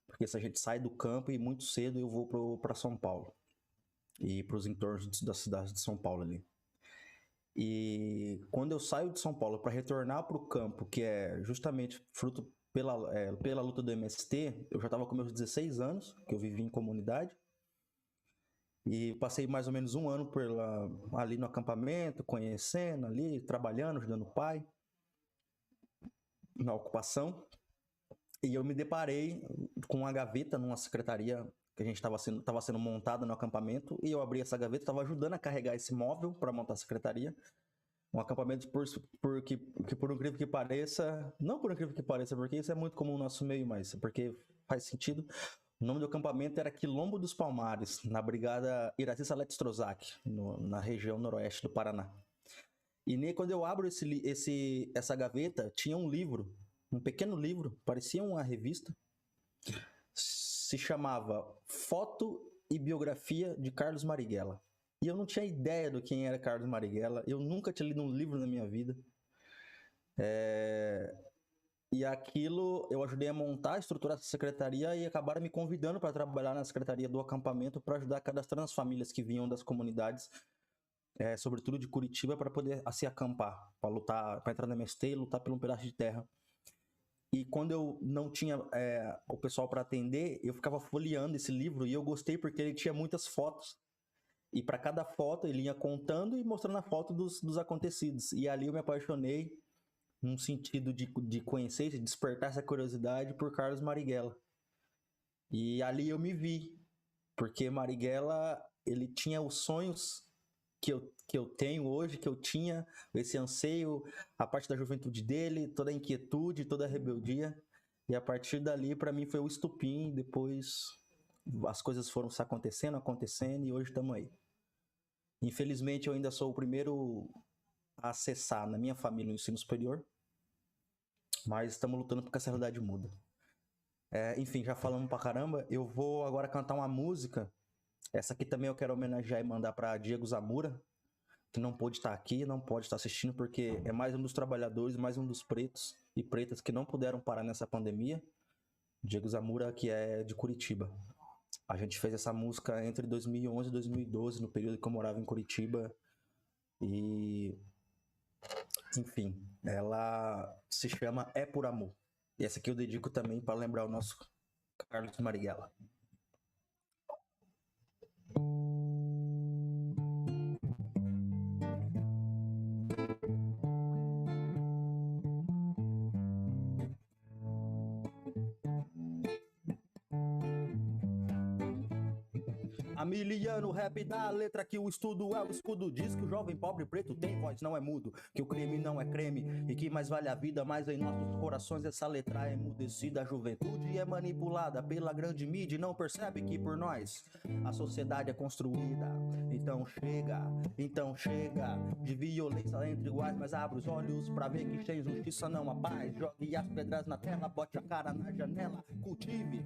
B: porque se a gente sai do campo e muito cedo eu vou para São Paulo e para os entornos da cidade de São Paulo ali. E quando eu saio de São Paulo para retornar para o campo, que é justamente fruto pela luta do MST, eu já estava com meus 16 anos, que eu vivi em comunidade, e passei mais ou menos 1 ano ali no acampamento, conhecendo ali, trabalhando, ajudando o pai, na ocupação. E eu me deparei com uma gaveta numa secretaria que a gente estava sendo montada no acampamento, e eu abri essa gaveta, estava ajudando a carregar esse móvel para montar a secretaria. Um acampamento que por incrível que pareça, não por incrível que pareça, porque isso é muito comum no nosso meio, mas porque faz sentido. O nome do acampamento era Quilombo dos Palmares, na Brigada Iraci Salete Strozak, na região noroeste do Paraná. E nem quando eu abro essa gaveta, tinha um livro, um pequeno livro, parecia uma revista, se chamava Foto e Biografia de Carlos Marighella. E eu não tinha ideia do quem era Carlos Marighella, eu nunca tinha lido um livro na minha vida. E aquilo, eu ajudei a montar, a estruturar essa secretaria e acabaram me convidando para trabalhar na secretaria do acampamento para ajudar a cadastrar as famílias que vinham das comunidades, sobretudo de Curitiba, para poder se acampar, para lutar, para entrar na MST e lutar por um pedaço de terra. E quando eu não tinha o pessoal para atender, eu ficava folheando esse livro e eu gostei porque ele tinha muitas fotos. E para cada foto ele ia contando e mostrando a foto dos acontecidos. E ali eu me apaixonei num sentido de conhecer, de despertar essa curiosidade por Carlos Marighella. E ali eu me vi, porque Marighella, ele tinha os sonhos que eu tenho hoje, que eu tinha, esse anseio, a parte da juventude dele, toda a inquietude, toda a rebeldia. E a partir dali, para mim, foi o estupim. Depois as coisas foram se acontecendo, e hoje estamos aí. Infelizmente, eu ainda sou o primeiro a acessar na minha família o ensino superior, mas estamos lutando para que essa realidade muda. Enfim, já falamos pra caramba, eu vou agora cantar uma música. Essa aqui também eu quero homenagear e mandar para Diego Zamura, que não pôde estar aqui, não pode estar assistindo, porque é mais um dos trabalhadores, mais um dos pretos e pretas que não puderam parar nessa pandemia. Diego Zamura, que é de Curitiba. A gente fez essa música entre 2011 e 2012, no período que eu morava em Curitiba. E, enfim, ela se chama É Por Amor. E essa aqui eu dedico também para lembrar o nosso Carlos Marighella. Amiliano, rap da letra que o estudo é o escudo. Diz que o jovem pobre preto tem voz, não é mudo, que o crime não é creme e que mais vale a vida, mas em nossos corações essa letra é emudecida. A juventude é manipulada pela grande mídia e não percebe que por nós a sociedade é construída. Então chega de violência entre iguais, mas abre os olhos pra ver que sem justiça não há paz. Jogue as pedras na tela, bote a cara na janela, cultive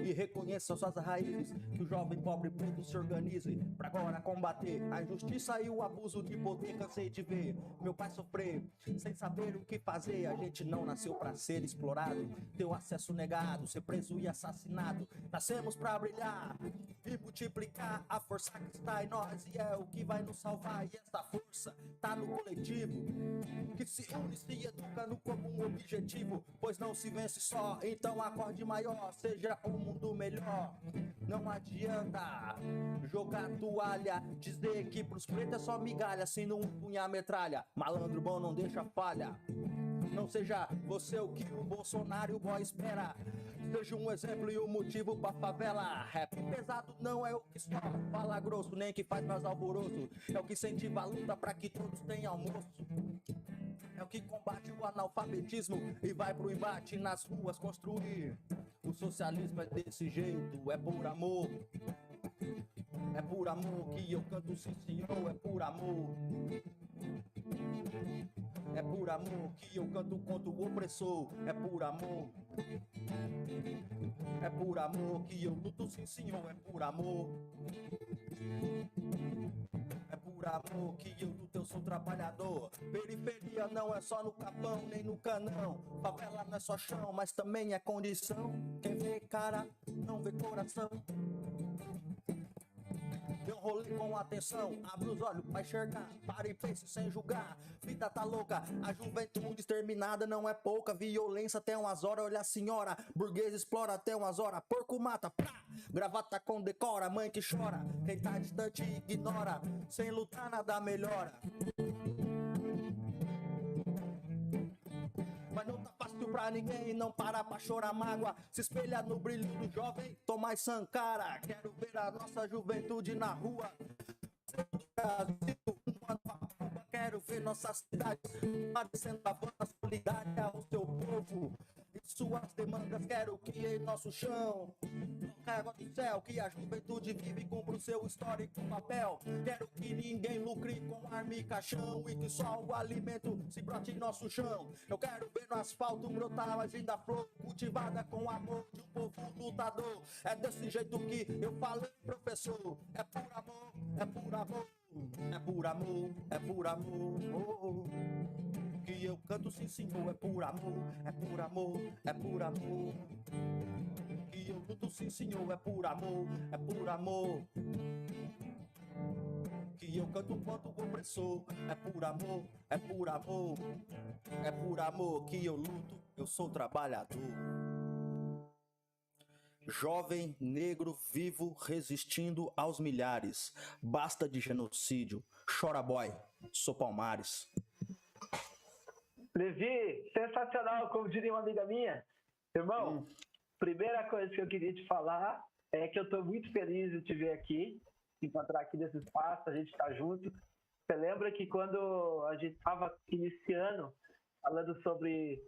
B: e reconheça suas raízes, que o jovem pobre preto se organize pra agora combater a injustiça e o abuso de poder. Cansei de ver meu pai sofrer sem saber o que fazer. A gente não nasceu pra ser explorado, ter o acesso negado, ser preso e assassinado. Nascemos pra brilhar e multiplicar a força que está em nós, e é o que vai nos salvar. E essa força tá no coletivo que se une, se educa no comum objetivo, pois não se vence só. Então acorde maior, seja um mundo melhor. Não adianta jogar toalha, dizer que pros pretos é só migalha, se não punhar metralha. Malandro bom não deixa falha. Não seja você o que o Bolsonaro e o boy espera. Seja um exemplo e um motivo pra favela. Rap pesado não é o que só fala grosso, nem que faz mais alvoroço. É o que incentiva a luta pra que todos tenham almoço. É o que combate o analfabetismo e vai pro embate nas ruas construir. O socialismo é desse jeito, é por amor. É por amor que eu canto, sim senhor, é por amor. É por amor que eu canto contra o opressor. É por amor. É por amor que eu luto, sim senhor, é por amor. É por amor que eu luto, eu sou trabalhador. Periferia não é só no capão, nem no canão. Favela não é só chão, mas também é condição. Quem vê cara, não vê coração. Eu rolei com atenção, abre os olhos pra enxergar. Para e pense sem julgar, vida tá louca. A juventude exterminada não é pouca. Violência até umas horas, olha a senhora. Burguês explora até umas horas. Porco mata, pá. Gravata condecora, mãe que chora. Quem tá distante ignora. Sem lutar nada melhora. Mas não tá fácil pra ninguém, não para pra chorar mágoa. Se espelha no brilho do jovem Tomás Sankara. Quero ver a nossa juventude na rua. Quero ver nossa cidade parecendo a voz solidária ao seu povo. suas demandas, quero que em nosso chão caia água do céu, que a juventude vive e cumpra o seu histórico papel. Quero que ninguém lucre com arma e caixão e que só o alimento se brote em nosso chão. Eu quero ver no asfalto brotar mais linda flor, cultivada com amor de um povo lutador. É desse jeito que eu falei, professor. É por amor, é por amor, é por amor, é por amor. Que eu canto sim senhor, é por amor, é por amor, é por amor. Que eu luto sim senhor, é por amor, é por amor. Que eu canto quanto opressor, é por amor, é por amor. É por amor que eu luto, eu sou trabalhador. Jovem negro vivo resistindo aos milhares. Basta de genocídio. Chora boy, sou Palmares.
A: Levi, sensacional, como diria uma amiga minha. Irmão, primeira coisa que eu queria te falar é que eu estou muito feliz de te ver aqui, encontrar aqui nesse espaço, a gente está junto. Você lembra que quando a gente estava iniciando, falando sobre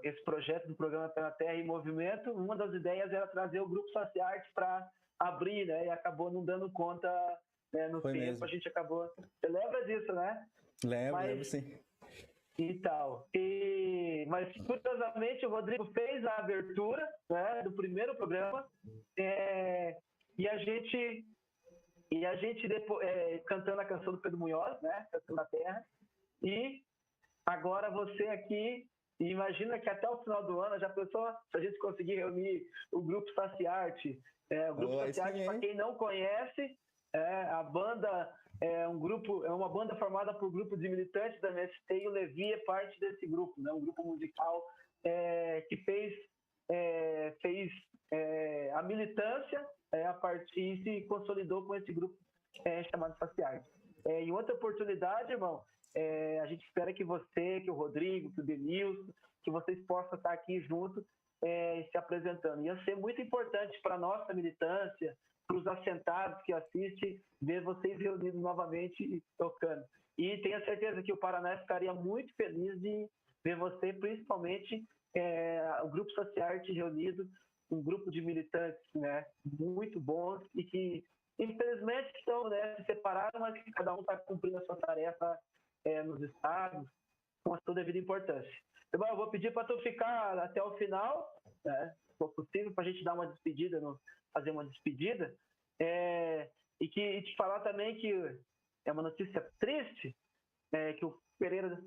A: esse projeto do programa Pé na Terra em Movimento, uma das ideias era trazer o Grupo Saciarte para abrir, né? E acabou não dando conta, né, no
B: Foi
A: tempo,
B: mesmo.
A: a gente acabou... Você lembra disso, né?
B: Lembro sim.
A: E tal. Mas, curiosamente, o Rodrigo fez a abertura, né, do primeiro programa, e a gente depois, cantando a canção do Pedro Munhoz, né, Cantando na Terra, e agora você aqui, imagina que até o final do ano, já pensou se a gente conseguir reunir o Grupo Saciarte? O Grupo Saciarte, para quem não conhece, a banda... É uma banda formada por grupo de militantes da MST e o Levi é parte desse grupo, né? Um grupo musical que fez a militância a partir e se consolidou com esse grupo chamado Saciarte. Em outra oportunidade, irmão, a gente espera que você, que o Rodrigo, que o Denilson, que vocês possam estar aqui juntos se apresentando. Ia ser muito importante para a nossa militância, para os assentados que assistem, ver vocês reunidos novamente e tocando. E tenho certeza que o Paraná ficaria muito feliz de ver você, principalmente o Grupo Saciarte reunido, um grupo de militantes, né, muito bons e que, infelizmente, estão, né, se separaram, mas que cada um está cumprindo a sua tarefa nos estados, com a sua devida importância. Então, eu vou pedir para tu ficar até o final, né, se for possível, para a gente dar uma despedida, fazer uma despedida, e te falar também que é uma notícia triste, que o Pereira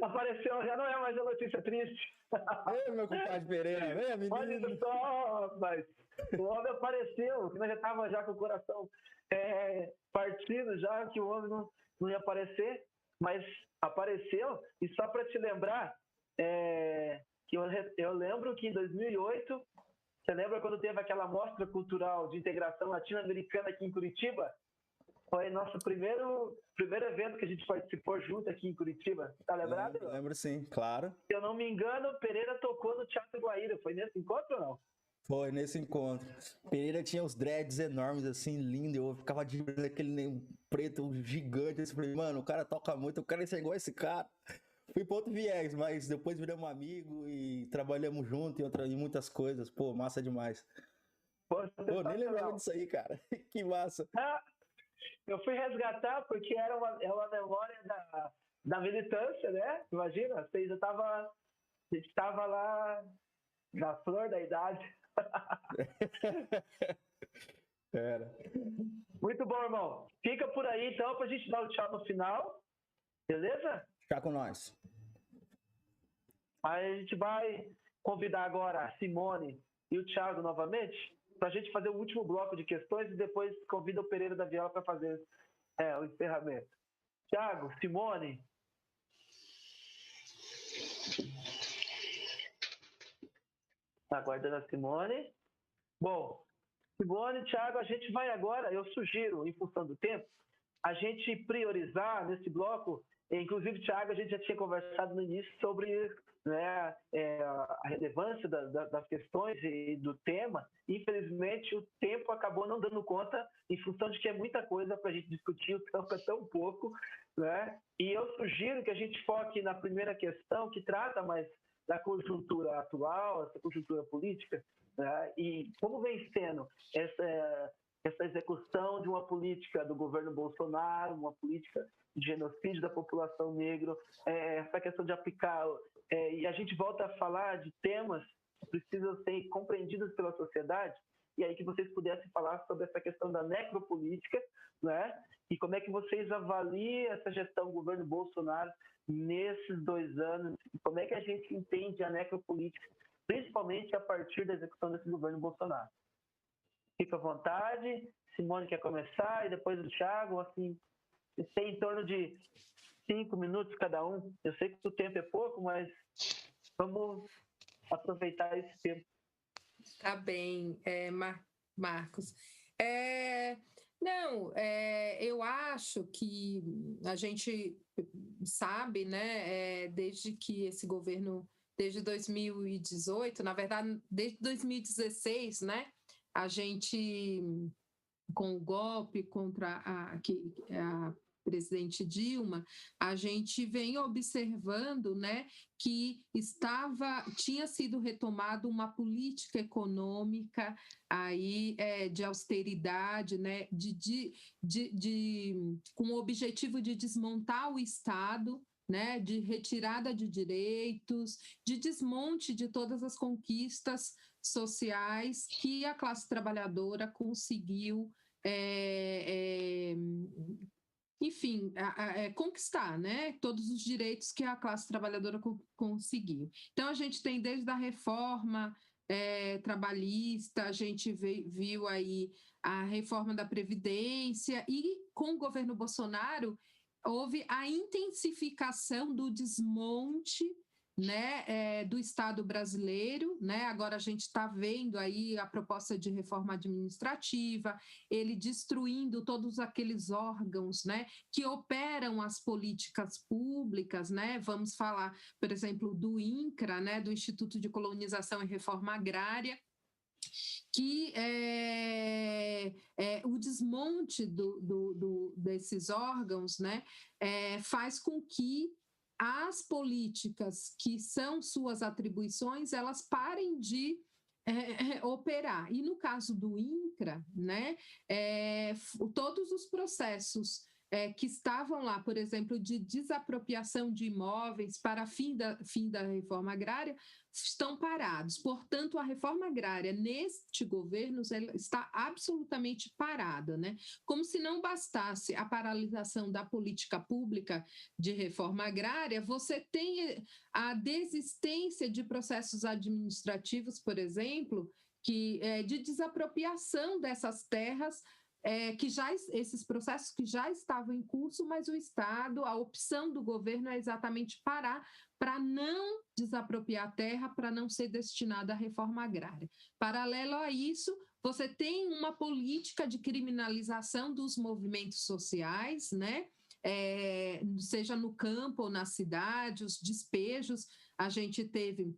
A: apareceu, já não é mais uma notícia triste.
B: Ei, meu compadre Pereira, vem, menino.
A: Olha só, mas o homem apareceu, que nós já estava já com o coração partido, já que o homem não ia aparecer, mas apareceu. E só para te lembrar, que eu lembro que em 2008, você lembra quando teve aquela mostra cultural de integração latino-americana aqui em Curitiba? Foi nosso primeiro evento que a gente participou junto aqui em Curitiba. Tá lembrado?
B: Lembro sim, claro.
A: Se eu não me engano, o Pereira tocou no Teatro Guaíra. Foi nesse encontro ou não?
B: Foi nesse encontro. Pereira tinha os dreads enormes, assim, lindo. Eu ficava de aquele preto gigante. Eu falei, mano, o cara toca muito, eu quero ser igual esse cara. Fui para outro viés, mas depois viramos amigo e trabalhamos junto e muitas coisas. Pô, massa demais.
A: Pô,
B: nem lembrava disso aí, cara. Que massa.
A: Eu fui resgatar porque era uma memória da militância, né? Imagina, a gente estava lá na flor da idade.
B: Era.
A: Muito bom, irmão. Fica por aí, então, pra gente dar o tchau no final. Beleza?
B: Tchau com nós.
A: Aí a gente vai convidar agora a Simone e o Thiago novamente para a gente fazer o último bloco de questões e depois convida o Pereira da Viola para fazer o encerramento. Thiago, Simone. Aguardando a Simone. Bom, Simone, Thiago, a gente vai agora, eu sugiro, em função do tempo, a gente priorizar nesse bloco, inclusive, Thiago, a gente já tinha conversado no início sobre, né, a relevância das questões e do tema. Infelizmente, o tempo acabou não dando conta, em função de que é muita coisa para a gente discutir, o tempo é tão pouco, né? E eu sugiro que a gente foque na primeira questão, que trata mais da conjuntura atual, essa conjuntura política, né? E como vem sendo essa execução de uma política do governo Bolsonaro, uma política de genocídio da população negra, essa questão de aplicar, e a gente volta a falar de temas que precisam ser compreendidos pela sociedade, e aí que vocês pudessem falar sobre essa questão da necropolítica, né? E como é que vocês avaliam essa gestão do governo Bolsonaro nesses 2 anos, e como é que a gente entende a necropolítica, principalmente a partir da execução desse governo Bolsonaro. Fica à vontade, Simone quer começar, e depois o Thiago, assim, tem em torno de 5 minutos cada um. Eu sei que o tempo é pouco, mas vamos aproveitar esse tempo.
C: Tá bem, Marcos. Eu acho que a gente sabe, né, desde que esse governo, desde 2018, na verdade, desde 2016, né, a gente, com o golpe contra a presidente Dilma, a gente vem observando, né, que tinha sido retomada uma política econômica aí, de austeridade, né, com o objetivo de desmontar o Estado, né, de retirada de direitos, de desmonte de todas as conquistas sociais que a classe trabalhadora conseguiu conquistar, né, todos os direitos que a classe trabalhadora conseguiu. Então, a gente tem desde a reforma trabalhista, a gente viu aí a reforma da Previdência, e com o governo Bolsonaro houve a intensificação do desmonte, né, do Estado brasileiro, né? Agora a gente está vendo aí a proposta de reforma administrativa, ele destruindo todos aqueles órgãos, né, que operam as políticas públicas, né? Vamos falar, por exemplo, do INCRA, né, do Instituto de Colonização e Reforma Agrária, que o desmonte desses órgãos, né, faz com que as políticas que são suas atribuições, elas parem de operar. E no caso do INCRA, né, todos os processos que estavam lá, por exemplo, de desapropriação de imóveis para fim da reforma agrária, estão parados. Portanto, a reforma agrária neste governo está absolutamente parada, né? Como se não bastasse a paralisação da política pública de reforma agrária, você tem a desistência de processos administrativos, por exemplo, de desapropriação dessas terras, esses processos que já estavam em curso, mas o Estado, a opção do governo é exatamente parar para não desapropriar a terra, para não ser destinada à reforma agrária. Paralelo a isso, você tem uma política de criminalização dos movimentos sociais, né? Seja no campo ou na cidade, os despejos. A gente teve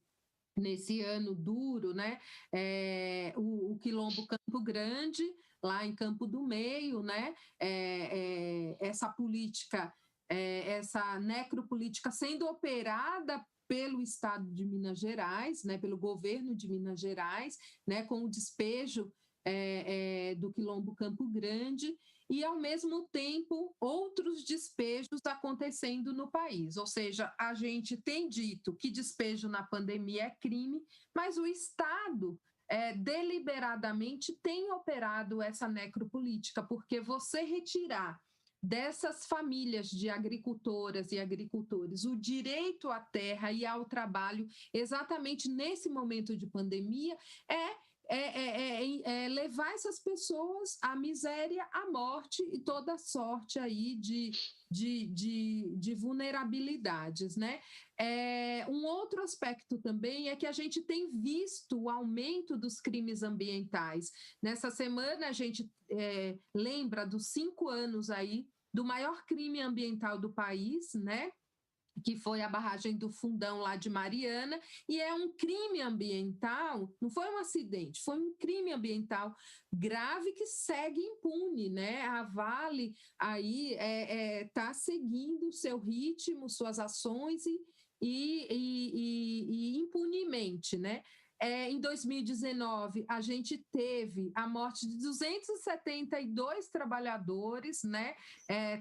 C: nesse ano duro, né, o Quilombo Campo Grande, lá em Campo do Meio, né, essa política, essa necropolítica sendo operada pelo Estado de Minas Gerais, né, pelo governo de Minas Gerais, né, com o despejo do Quilombo Campo Grande, e, ao mesmo tempo, outros despejos acontecendo no país. Ou seja, a gente tem dito que despejo na pandemia é crime, mas o Estado deliberadamente tem operado essa necropolítica, porque você retirar dessas famílias de agricultoras e agricultores o direito à terra e ao trabalho, exatamente nesse momento de pandemia, levar essas pessoas à miséria, à morte e toda sorte aí de vulnerabilidades, né? Um outro aspecto também é que a gente tem visto o aumento dos crimes ambientais. Nessa semana a gente lembra dos 5 anos aí do maior crime ambiental do país, né? Que foi a barragem do Fundão lá de Mariana, e é um crime ambiental, não foi um acidente, foi um crime ambiental grave que segue impune, né? A Vale aí está seguindo o seu ritmo, suas ações, e impunemente, né? Em 2019, a gente teve a morte de 272 trabalhadores, né?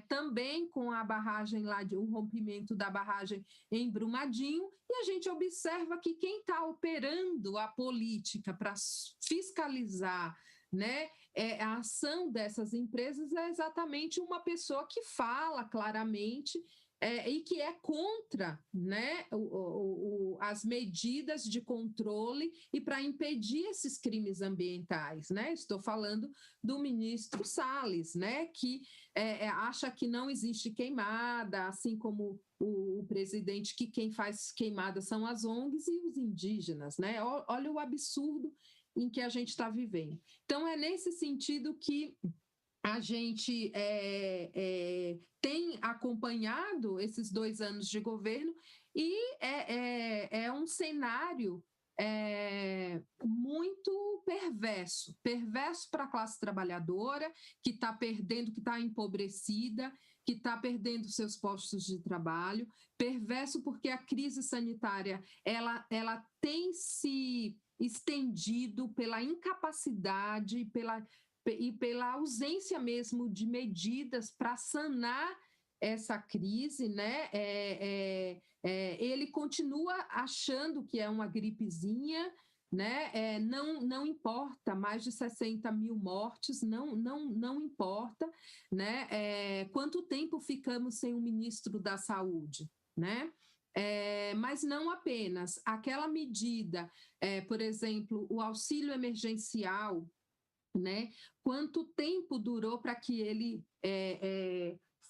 C: Também com a barragem lá, o rompimento da barragem em Brumadinho, e a gente observa que quem está operando a política para fiscalizar, né, a ação dessas empresas é exatamente uma pessoa que fala claramente e que é contra, né, as medidas de controle e para impedir esses crimes ambientais, né? Estou falando do ministro Salles, né, que acha que não existe queimada, assim como o presidente, que quem faz queimada são as ONGs e os indígenas, né? Olha o absurdo em que a gente está vivendo. Então, é nesse sentido que a gente tem acompanhado esses 2 anos de governo e é um cenário muito perverso para a classe trabalhadora, que está perdendo, que está empobrecida, que está perdendo seus postos de trabalho, perverso porque a crise sanitária ela tem se estendido pela incapacidade e pela ausência mesmo de medidas para sanar essa crise, né? Ele continua achando que é uma gripezinha, né? Não importa, mais de 60 mil mortes, não importa, né? Quanto tempo ficamos sem um ministro da Saúde, né? Mas não apenas aquela medida, por exemplo, o auxílio emergencial, né? Quanto tempo durou para que ele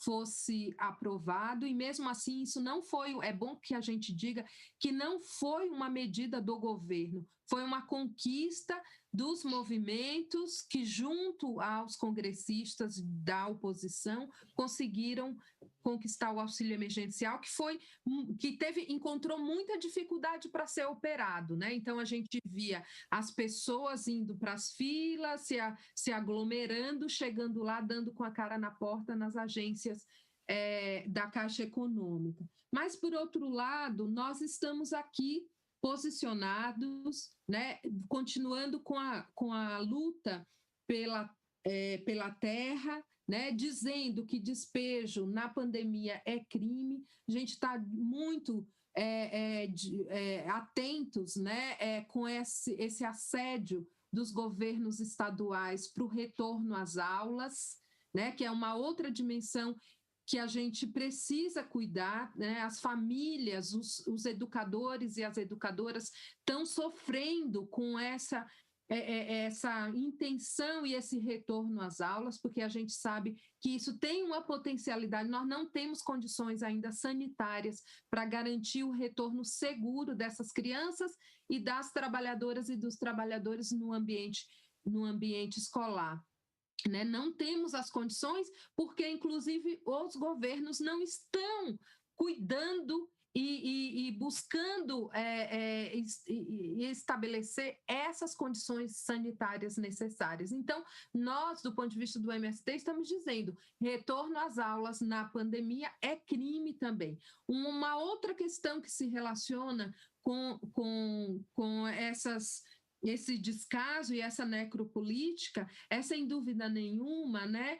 C: fosse aprovado, e mesmo assim isso não foi, é bom que a gente diga que não foi uma medida do governo, foi uma conquista dos movimentos que, junto aos congressistas da oposição, conseguiram conquistar o auxílio emergencial, que encontrou muita dificuldade para ser operado, né? Então a gente via as pessoas indo para as filas, se aglomerando, chegando lá, dando com a cara na porta nas agências da Caixa Econômica. Mas, por outro lado, nós estamos aqui posicionados, né, continuando com a luta pela terra, né, dizendo que despejo na pandemia é crime. A gente está muito atentos, né, com esse assédio dos governos estaduais para o retorno às aulas, né, que é uma outra dimensão que a gente precisa cuidar, né? As famílias, os educadores e as educadoras estão sofrendo com essa intenção e esse retorno às aulas, porque a gente sabe que isso tem uma potencialidade, nós não temos condições ainda sanitárias para garantir o retorno seguro dessas crianças e das trabalhadoras e dos trabalhadores no ambiente escolar. Né? Não temos as condições, porque, inclusive, os governos não estão cuidando e buscando estabelecer essas condições sanitárias necessárias. Então, nós, do ponto de vista do MST, estamos dizendo retorno às aulas na pandemia é crime também. Uma outra questão que se relaciona com esse descaso e essa necropolítica é, sem dúvida nenhuma, né,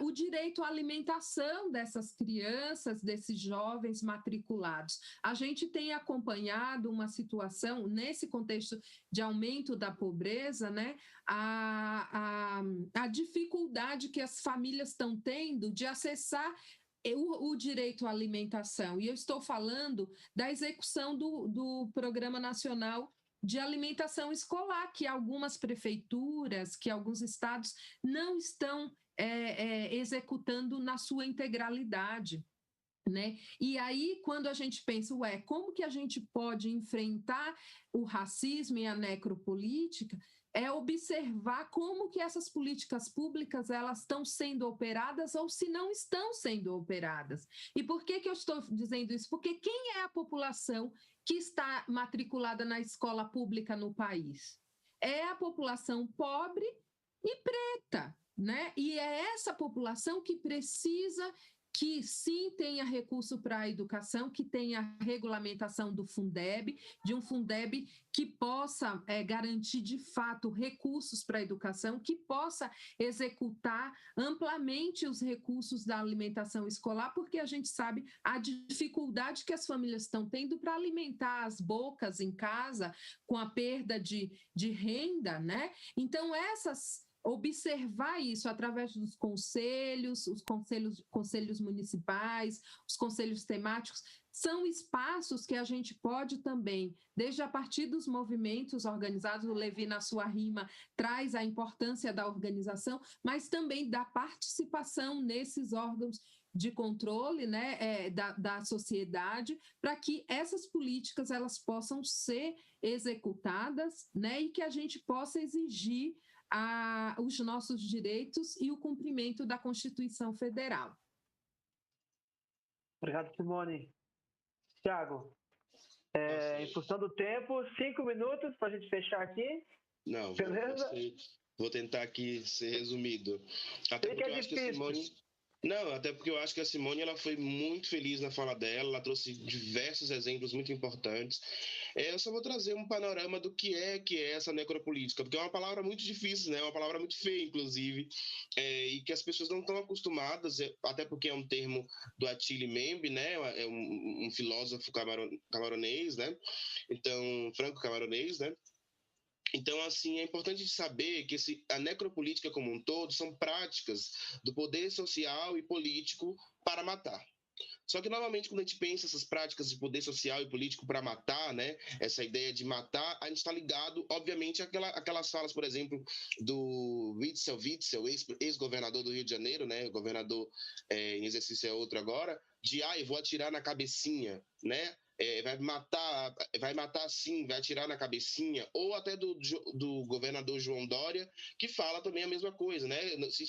C: o direito à alimentação dessas crianças, desses jovens matriculados. A gente tem acompanhado uma situação, nesse contexto de aumento da pobreza, né, a dificuldade que as famílias estão tendo de acessar o direito à alimentação. E eu estou falando da execução do Programa Nacional de Alimentação Escolar, que algumas prefeituras, que alguns estados não estão executando na sua integralidade. Né? E aí, quando a gente pensa, como que a gente pode enfrentar o racismo e a necropolítica, é observar como que essas políticas públicas elas estão sendo operadas ou se não estão sendo operadas. E por que eu estou dizendo isso? Porque quem é a população que está matriculada na escola pública no país? É a população pobre e preta, né? E é essa população que precisa que sim tenha recurso para a educação, que tenha regulamentação do Fundeb, de um Fundeb que possa garantir de fato recursos para a educação, que possa executar amplamente os recursos da alimentação escolar, porque a gente sabe a dificuldade que as famílias estão tendo para alimentar as bocas em casa com a perda de renda, né? Então, observar isso através dos conselhos, os conselhos municipais, os conselhos temáticos, são espaços que a gente pode também, desde a partir dos movimentos organizados, o Levi, na sua rima, traz a importância da organização, mas também da participação nesses órgãos de controle, né, da sociedade, para que essas políticas elas possam ser executadas, né, e que a gente possa exigir os nossos direitos e o cumprimento da Constituição Federal.
A: Obrigado, Simone. Tiago, em função do tempo, 5 minutos para a gente fechar aqui.
D: Não,
A: beleza?
D: Vou tentar aqui ser resumido. Até porque eu acho que a Simone... Não, até porque eu acho que a Simone ela foi muito feliz na fala dela, ela trouxe diversos exemplos muito importantes. Eu só vou trazer um panorama do que é essa necropolítica, porque é uma palavra muito difícil, né? Uma palavra muito feia, inclusive, e que as pessoas não estão acostumadas, até porque é um termo do Attila Mbembe, né? É um filósofo camaronês, né? Então, franco-camaronês, né? Então, assim, é importante saber que a necropolítica como um todo são práticas do poder social e político para matar. Só que, novamente, quando a gente pensa essas práticas de poder social e político para matar, né, essa ideia de matar, a gente está ligado, obviamente, àquelas falas, por exemplo, do Witzel, ex-governador do Rio de Janeiro, né, governador em exercício é outro agora, de, eu vou atirar na cabecinha, né? Vai matar sim, vai atirar na cabecinha, ou até do governador João Dória, que fala também a mesma coisa, né? Se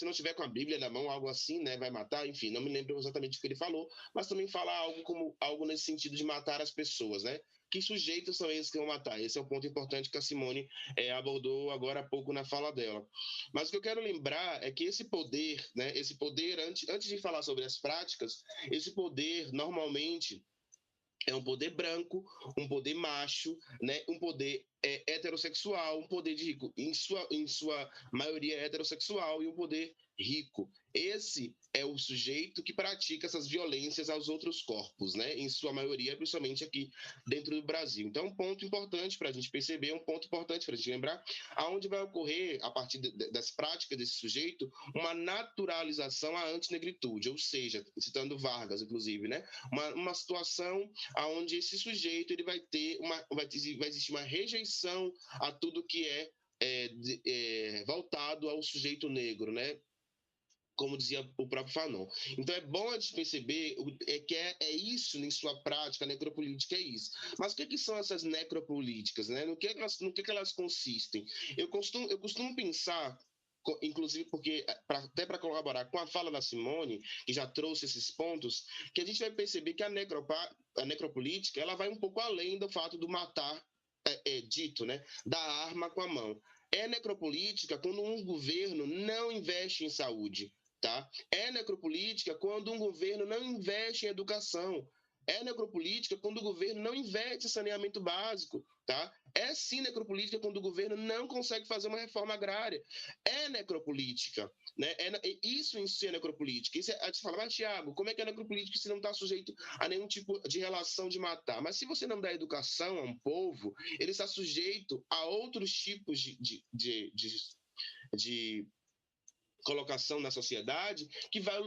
D: não tiver com a Bíblia na mão, algo assim, né? Vai matar, enfim, não me lembro exatamente o que ele falou, mas também fala algo nesse sentido de matar as pessoas, né? Que sujeitos são esses que vão matar? Esse é um ponto importante que a Simone abordou agora há pouco na fala dela. Mas o que eu quero lembrar é que esse poder, né? Esse poder, antes de falar sobre as práticas, esse poder normalmente é um poder branco, um poder macho, né? Um poder heterossexual, um poder de rico, em sua maioria heterossexual, e um poder rico. Esse é o sujeito que pratica essas violências aos outros corpos, né? Em sua maioria, principalmente aqui dentro do Brasil. Então, um ponto importante para a gente perceber, um ponto importante para a gente lembrar, aonde vai ocorrer, a partir das práticas desse sujeito, uma naturalização à antinegritude, ou seja, citando Vargas, inclusive, né? Uma situação onde esse sujeito ele vai existir uma rejeição a tudo que é voltado ao sujeito negro, né? Como dizia o próprio Fanon. Então é bom a gente perceber que é isso em sua prática, a necropolítica é isso. Mas o que são essas necropolíticas, né? No que elas consistem? Eu costumo pensar, inclusive porque até para colaborar com a fala da Simone, que já trouxe esses pontos, que a gente vai perceber que a necropolítica ela vai um pouco além do fato do matar, dito, né? Da arma com a mão. É necropolítica quando um governo não investe em saúde. Tá? É necropolítica quando um governo não investe em educação. É necropolítica quando o governo não investe em saneamento básico. Tá? É sim necropolítica quando o governo não consegue fazer uma reforma agrária. É necropolítica. Né? Isso em si é necropolítica. Isso a gente fala, mas Tiago, como é que é necropolítica se não está sujeito a nenhum tipo de relação de matar? Mas se você não dá educação a um povo, ele está sujeito a outros tipos de colocação na sociedade que vai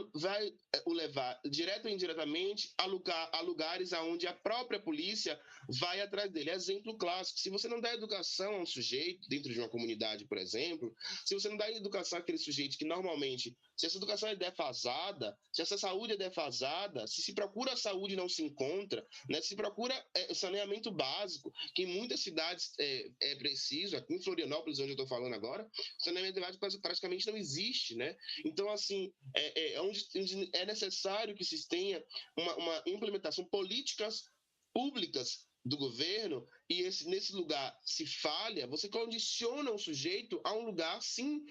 D: o levar direto ou indiretamente a lugares onde a própria polícia vai atrás dele. Exemplo clássico, se você não dá educação a um sujeito dentro de uma comunidade, por exemplo, se você não dá educação àquele sujeito que normalmente, se essa educação é defasada, se essa saúde é defasada, se procura a saúde e não se encontra, né, se procura saneamento básico, que em muitas cidades é preciso, aqui em Florianópolis, onde eu estou falando agora, saneamento básico praticamente não existe. Né? Então, assim, onde é necessário que se tenha uma implementação, políticas públicas do governo e nesse lugar se falha, você condiciona o sujeito a um lugar, sim,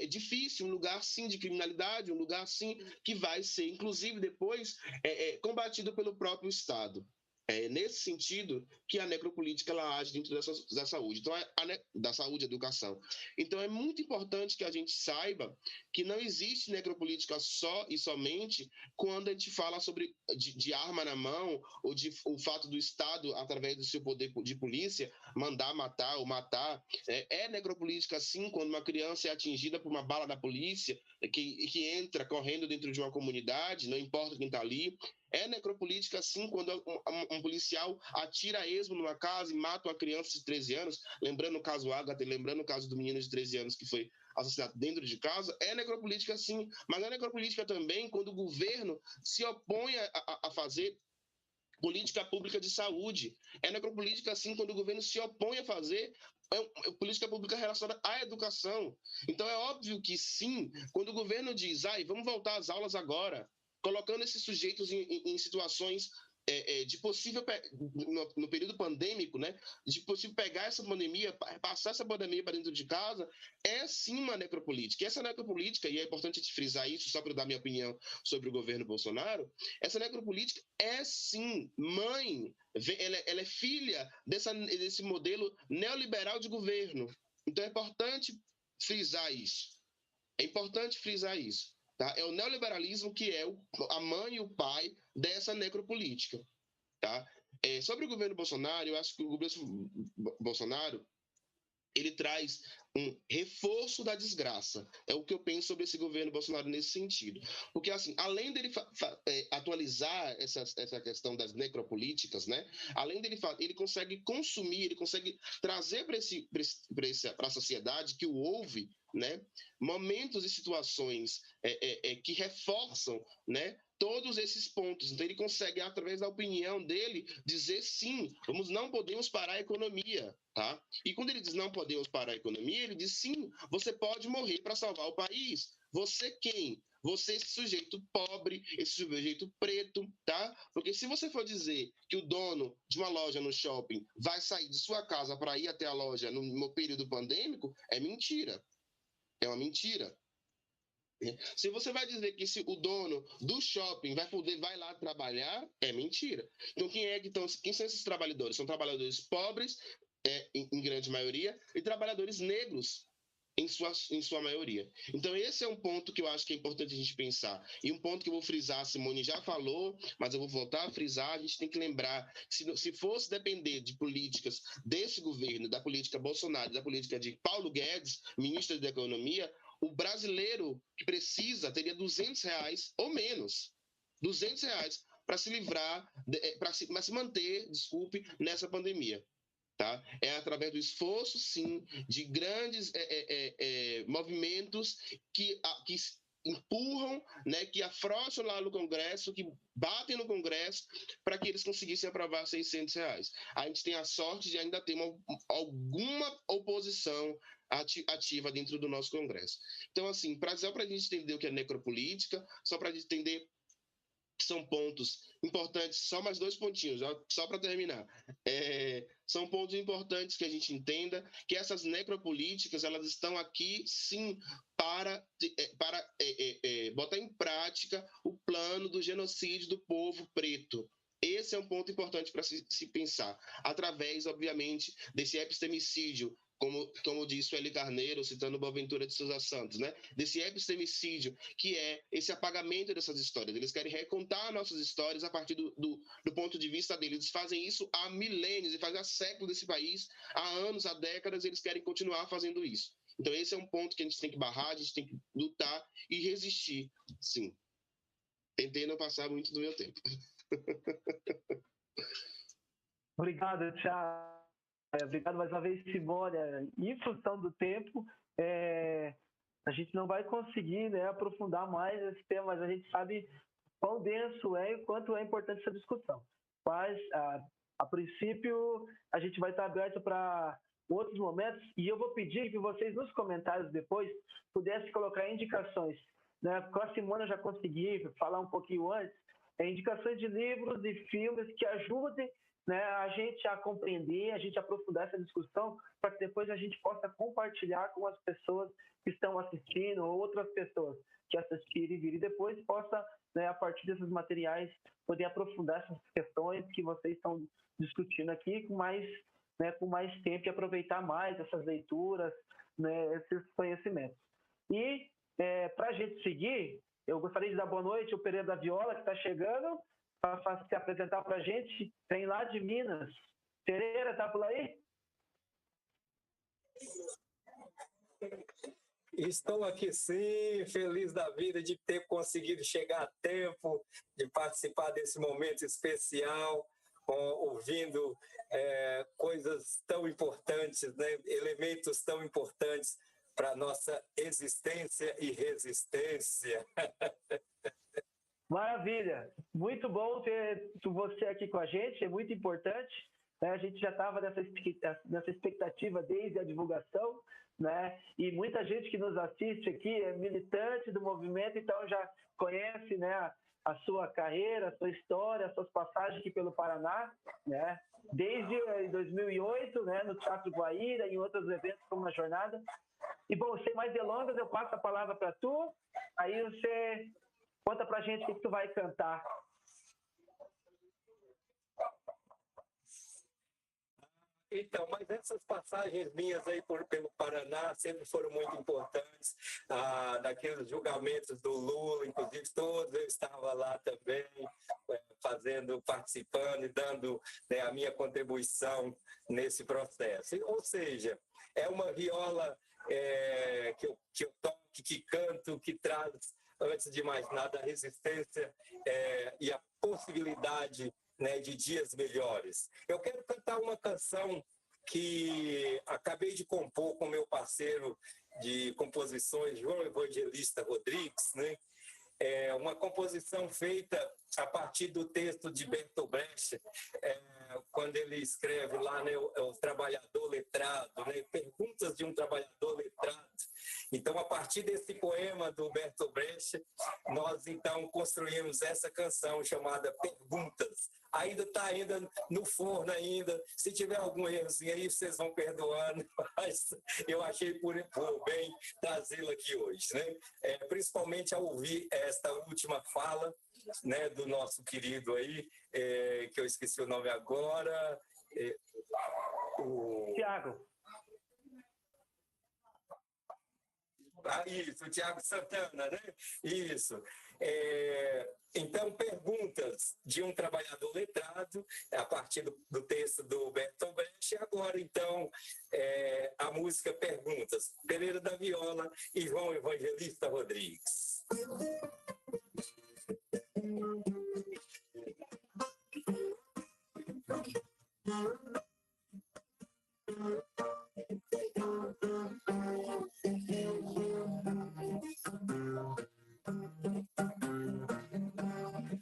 D: difícil, um lugar, sim, de criminalidade, um lugar, sim, que vai ser, inclusive, depois combatido pelo próprio Estado. É nesse sentido que a necropolítica ela age dentro da saúde, então, da saúde e educação. Então, é muito importante que a gente saiba que não existe necropolítica só e somente quando a gente fala sobre de arma na mão ou o fato do Estado, através do seu poder de polícia, mandar matar ou matar. É necropolítica, sim, quando uma criança é atingida por uma bala da polícia que entra correndo dentro de uma comunidade, não importa quem está ali. É necropolítica, sim, quando um policial atira a esmo numa casa e mata uma criança de 13 anos, lembrando o caso Ágata, lembrando o caso do menino de 13 anos que foi assassinado dentro de casa. É necropolítica, sim, mas é necropolítica também quando o governo se opõe a fazer política pública de saúde. É necropolítica, assim, quando o governo se opõe a fazer política pública relacionada à educação. Então, é óbvio que, sim, quando o governo diz, vamos voltar às aulas agora, colocando esses sujeitos em situações de possível, no período pandêmico, né, de possível pegar essa pandemia, passar essa pandemia para dentro de casa, é sim uma necropolítica. E essa necropolítica, e é importante te frisar isso, só para dar minha opinião sobre o governo Bolsonaro, essa necropolítica é sim mãe, ela é filha desse modelo neoliberal de governo. Então é importante frisar isso. É importante frisar isso. Tá? É o neoliberalismo que é a mãe e o pai dessa necropolítica. Tá? Sobre o governo Bolsonaro, eu acho que o governo Bolsonaro ele traz um reforço da desgraça. É o que eu penso sobre esse governo Bolsonaro nesse sentido. Porque, assim, além dele atualizar essa questão das necropolíticas, né? Além dele, ele consegue consumir, ele consegue trazer para a sociedade que o ouve, né? Momentos e situações que reforçam, né? Todos esses pontos. Então, ele consegue, através da opinião dele, dizer sim, não podemos parar a economia, tá? E quando ele diz não podemos parar a economia, ele diz sim, você pode morrer para salvar o país. Você quem? Você, esse sujeito pobre, esse sujeito preto, tá? Porque se você for dizer que o dono de uma loja no shopping vai sair de sua casa para ir até a loja no período pandêmico, é mentira. É uma mentira. Se você vai dizer que o dono do shopping vai lá trabalhar, é mentira. Então, quem são esses trabalhadores? São trabalhadores pobres, em grande maioria, e trabalhadores negros, em sua maioria. Então, esse é um ponto que eu acho que é importante a gente pensar. E um ponto que eu vou frisar, a Simone já falou, mas eu vou voltar a frisar, a gente tem que lembrar que se fosse depender de políticas desse governo, da política Bolsonaro, da política de Paulo Guedes, ministro da Economia, o brasileiro que precisa teria R$200 ou menos. R$200 para se livrar, para se manter, nessa pandemia. Tá? É através do esforço, sim, de grandes movimentos que empurram, né, que afrouxam lá no Congresso, que batem no Congresso para que eles conseguissem aprovar R$600. A gente tem a sorte de ainda ter alguma oposição ativa dentro do nosso Congresso. Então, assim, só para a gente entender o que é necropolítica, só para a gente entender que são pontos importantes, só mais 2 pontinhos, só para terminar. São pontos importantes que a gente entenda que essas necropolíticas, elas estão aqui, sim, para botar em prática o plano do genocídio do povo preto. Esse é um ponto importante para se pensar, através, obviamente, desse epistemicídio, como disse o Eli Carneiro, citando Boaventura de Souza Santos, né? Desse epistemicídio, que é esse apagamento dessas histórias. Eles querem recontar nossas histórias a partir do ponto de vista deles. Eles fazem isso há milênios, e fazem há séculos desse país, há anos, há décadas, eles querem continuar fazendo isso. Então, esse é um ponto que a gente tem que barrar, a gente tem que lutar e resistir, sim. Tentei não passar muito do meu tempo.
A: Obrigado, Thiago. Obrigado mais uma vez, Simone. Em função do tempo, a gente não vai conseguir, né, aprofundar mais esse tema, mas a gente sabe quão denso é e o quanto é importante essa discussão. Mas, a princípio, a gente vai estar aberto para outros momentos, e eu vou pedir que vocês, nos comentários depois, pudessem colocar indicações. Né? Com a Simone eu já consegui falar um pouquinho antes, indicações de livros e filmes que ajudem né, a gente a compreender, a gente aprofundar essa discussão, para que depois a gente possa compartilhar com as pessoas que estão assistindo, ou outras pessoas que assistirem e virem depois, possa, né, a partir desses materiais, poder aprofundar essas questões que vocês estão discutindo aqui com mais, né, com mais tempo e aproveitar mais essas leituras, né, esses conhecimentos. E, para a gente seguir, eu gostaria de dar boa noite ao Pereira da Viola, que está chegando, para se apresentar para a gente. Vem lá de Minas. Pereira, está por aí?
E: Estou aqui sim, feliz da vida de ter conseguido chegar a tempo de participar desse momento especial, ouvindo coisas tão importantes, né? Elementos tão importantes para a nossa existência e resistência.
A: Maravilha! Muito bom ter você aqui com a gente, é muito importante. Né? A gente já estava nessa expectativa desde a divulgação, né? E muita gente que nos assiste aqui é militante do movimento, então já conhece, né, a sua carreira, a sua história, as suas passagens aqui pelo Paraná, né? Desde 2008, né, no Teatro Guaíra, em outros eventos como a Jornada. E, bom, sem mais delongas, eu passo a palavra para tu, aí você conta pra gente o que tu vai cantar.
E: Então, mas essas passagens minhas aí pelo Paraná sempre foram muito importantes. Daqueles julgamentos do Lula, inclusive todos eu estava lá também, participando e dando, né, a minha contribuição nesse processo. Ou seja, é uma viola que eu toco, que canto, que traz, antes de mais nada, a resistência e a possibilidade, né, de dias melhores. Eu quero cantar uma canção que acabei de compor com meu parceiro de composições, João Evangelista Rodrigues, né? Uma composição feita a partir do texto de Bertolt Brecht, quando ele escreve lá, né, o trabalhador letrado, né, perguntas de um trabalhador letrado. Então, a partir desse poema do Bertolt Brecht, nós então construímos essa canção chamada Perguntas. Ainda está no forno ainda. Se tiver algum errozinho aí, vocês vão perdoando, mas eu achei por bem trazê-la aqui hoje, né? Principalmente ao ouvir esta última fala, né, do nosso querido aí, que eu esqueci o nome agora,
A: Tiago.
E: Isso, o Tiago Santana, né? Isso. Então, perguntas de um trabalhador letrado, a partir do texto do Bertolt Brecht. Agora, então, a música Perguntas, Pereira da Viola e João Evangelista Rodrigues.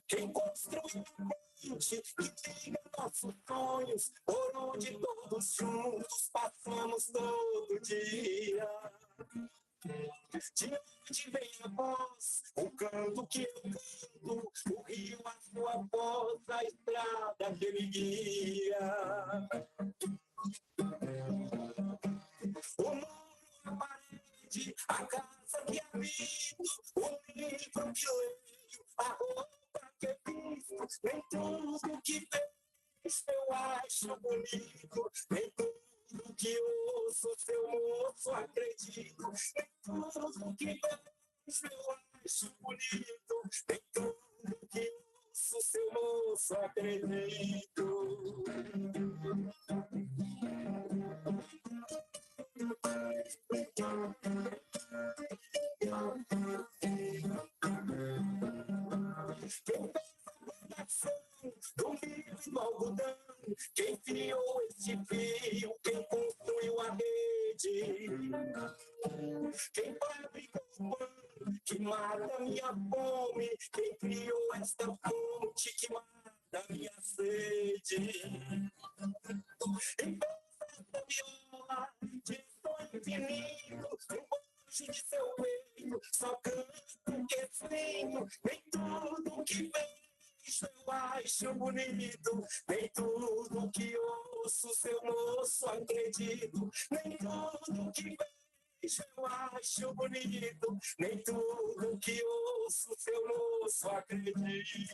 E: Quem construiu a mente que liga nossos sonhos, por onde todos juntos passamos todo dia. De onde vem a voz, o canto que eu canto, o rio, a sua voz, a estrada que me guia. O muro, a parede, a casa que habito, o livro que leio, a roupa que visto, nem tudo que vejo eu acho bonito, nem tudo que ouço, seu moço, acredito, nem tudo que vejo eu acho bonito, nem tudo que ouço, seu moço, acredito. Do milho e do algodão, quem fiou este fio, quem construiu a rede, quem fabricou o pão que mata minha fome, quem criou esta fonte que mata minha sede. Em essa viola de som infinito, no bojo de seu peito, só canto que sinto, nem tudo que vem eu acho bonito, nem tudo que ouço, seu moço, acredito, nem tudo que vejo eu acho bonito, nem tudo que ouço, seu moço, acredito.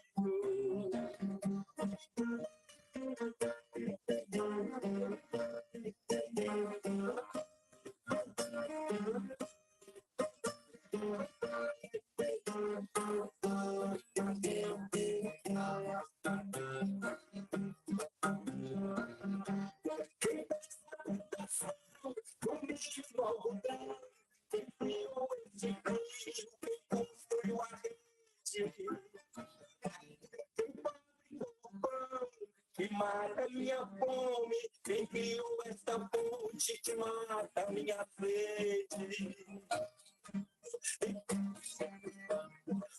E: Que mata minha fome, quem criou esta ponte que mata minha sede.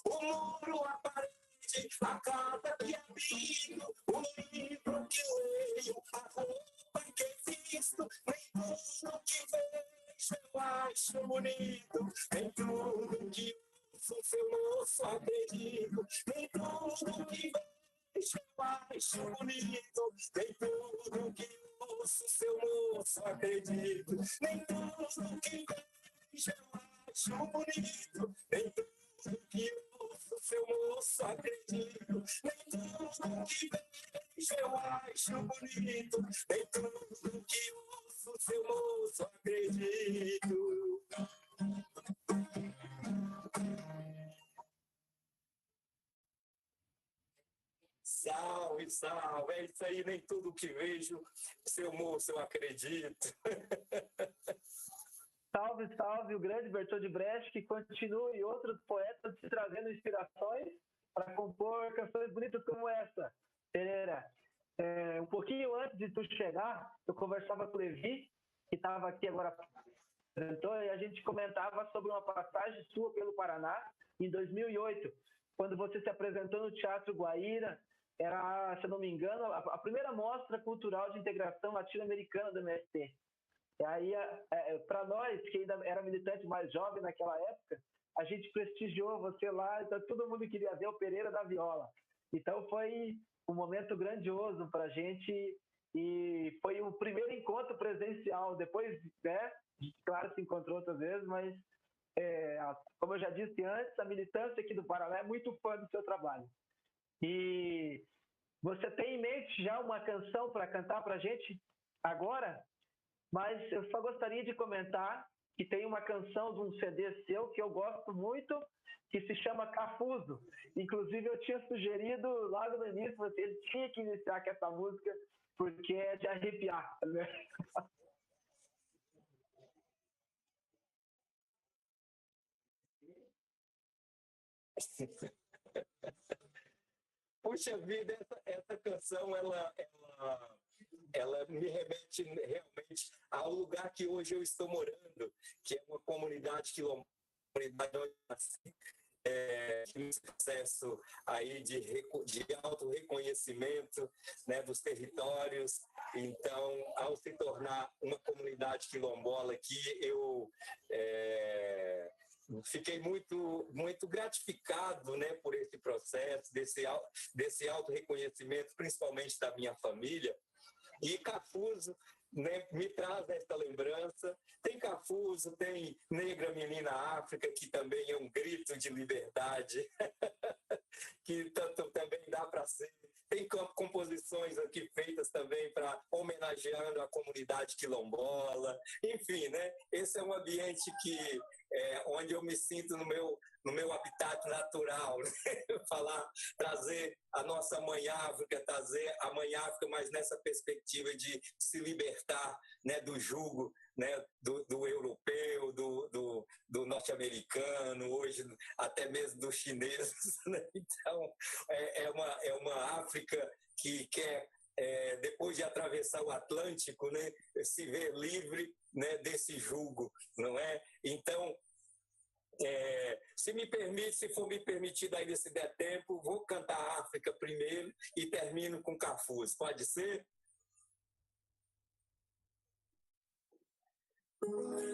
E: O muro, a parede, a casa que habito, o livro que leio, a roupa que visto, nem tudo que vejo eu acho bonito, nem tudo que ouço, seu moço, acredito, nem tudo que vejo eu acho bonito, nem tudo que ouço, seu moço, acredito, nem tudo que vejo eu acho bonito, nem tudo que ouço, seu moço, acredito, nem tudo que vejo eu acho bonito, nem tudo que ouço, seu moço, acredito. Salve, salve, é isso aí, nem tudo que vejo, seu moço, eu acredito.
A: Salve, salve, o grande Bertold Brecht, que continua e outros poetas te trazendo inspirações para compor canções bonitas como essa. Pereira, um pouquinho antes de tu chegar, eu conversava com o Levi, que estava aqui agora, e a gente comentava sobre uma passagem sua pelo Paraná, em 2008, quando você se apresentou no Teatro Guaíra. Era, se eu não me engano, a primeira mostra cultural de integração latino-americana do MST. E aí, para nós, que ainda era militante mais jovem naquela época, a gente prestigiou você lá, então todo mundo queria ver o Pereira da Viola. Então foi um momento grandioso para a gente e foi o primeiro encontro presencial. Depois, né, claro, se encontrou outras vezes, mas como eu já disse antes, a militância aqui do Paraná é muito fã do seu trabalho. E você tem em mente já uma canção para cantar para a gente agora? Mas eu só gostaria de comentar que tem uma canção de um CD seu que eu gosto muito, que se chama Cafuso. Inclusive, eu tinha sugerido logo no início, você tinha que iniciar com essa música, porque é de arrepiar, né?
E: Puxa vida, essa canção, ela me remete realmente ao lugar que hoje eu estou morando, que é uma comunidade quilombola, onde nasci, um processo aí de auto-reconhecimento, né, dos territórios. Então, ao se tornar uma comunidade quilombola aqui, eu fiquei muito gratificado, né, por esse processo, desse auto-reconhecimento, principalmente da minha família. E Cafuso, né, me traz essa lembrança. Tem Cafuso, tem Negra Menina África, que também é um grito de liberdade, que tanto também dá para ser. Tem composições aqui feitas também para homenageando a comunidade quilombola. Enfim, né, esse é um ambiente onde eu me sinto no meu habitat natural, né? Trazer a nossa mãe África, trazer a mãe África, mas nessa perspectiva de se libertar, né, do jugo, né, do europeu, do norte-americano, hoje até mesmo dos chineses, né? Então, é uma África que quer, depois de atravessar o Atlântico, né, se ver livre, né, desse jugo, não é? Então, se for me permitido ainda, se der tempo, vou cantar África primeiro e termino com Cafuso. Pode ser?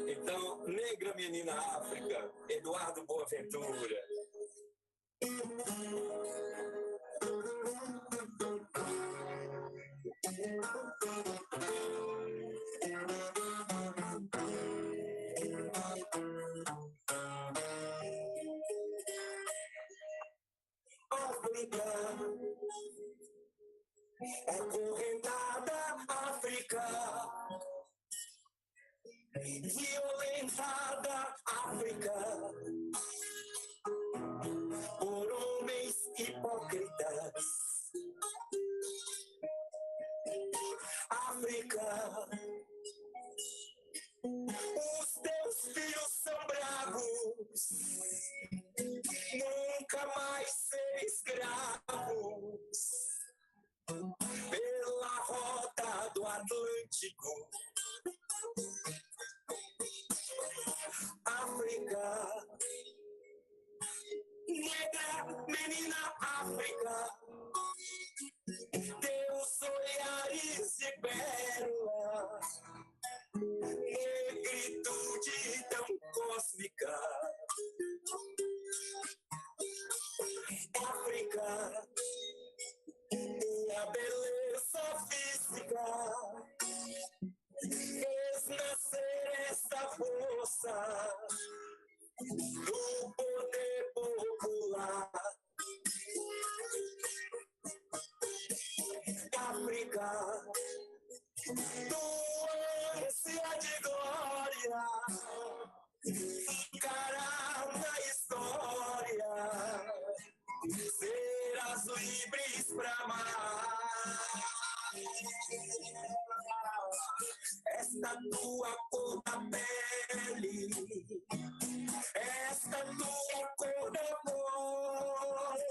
E: Então, Negra Menina África, Eduardo Boaventura. África, acorrentada África, violentada África, por homens hipócritas. África, os teus filhos são bravos, nunca mais ser escravos, pela rota do Atlântico. África, negra menina África, teus olhares de pérola, negritude tão cósmica. África, tua beleza física fez nascer esta força do poder popular. África, tua ânsia de glória ficará na história. Serás livres pra amar. Esta tua cor da pele, esta tua cor da voz,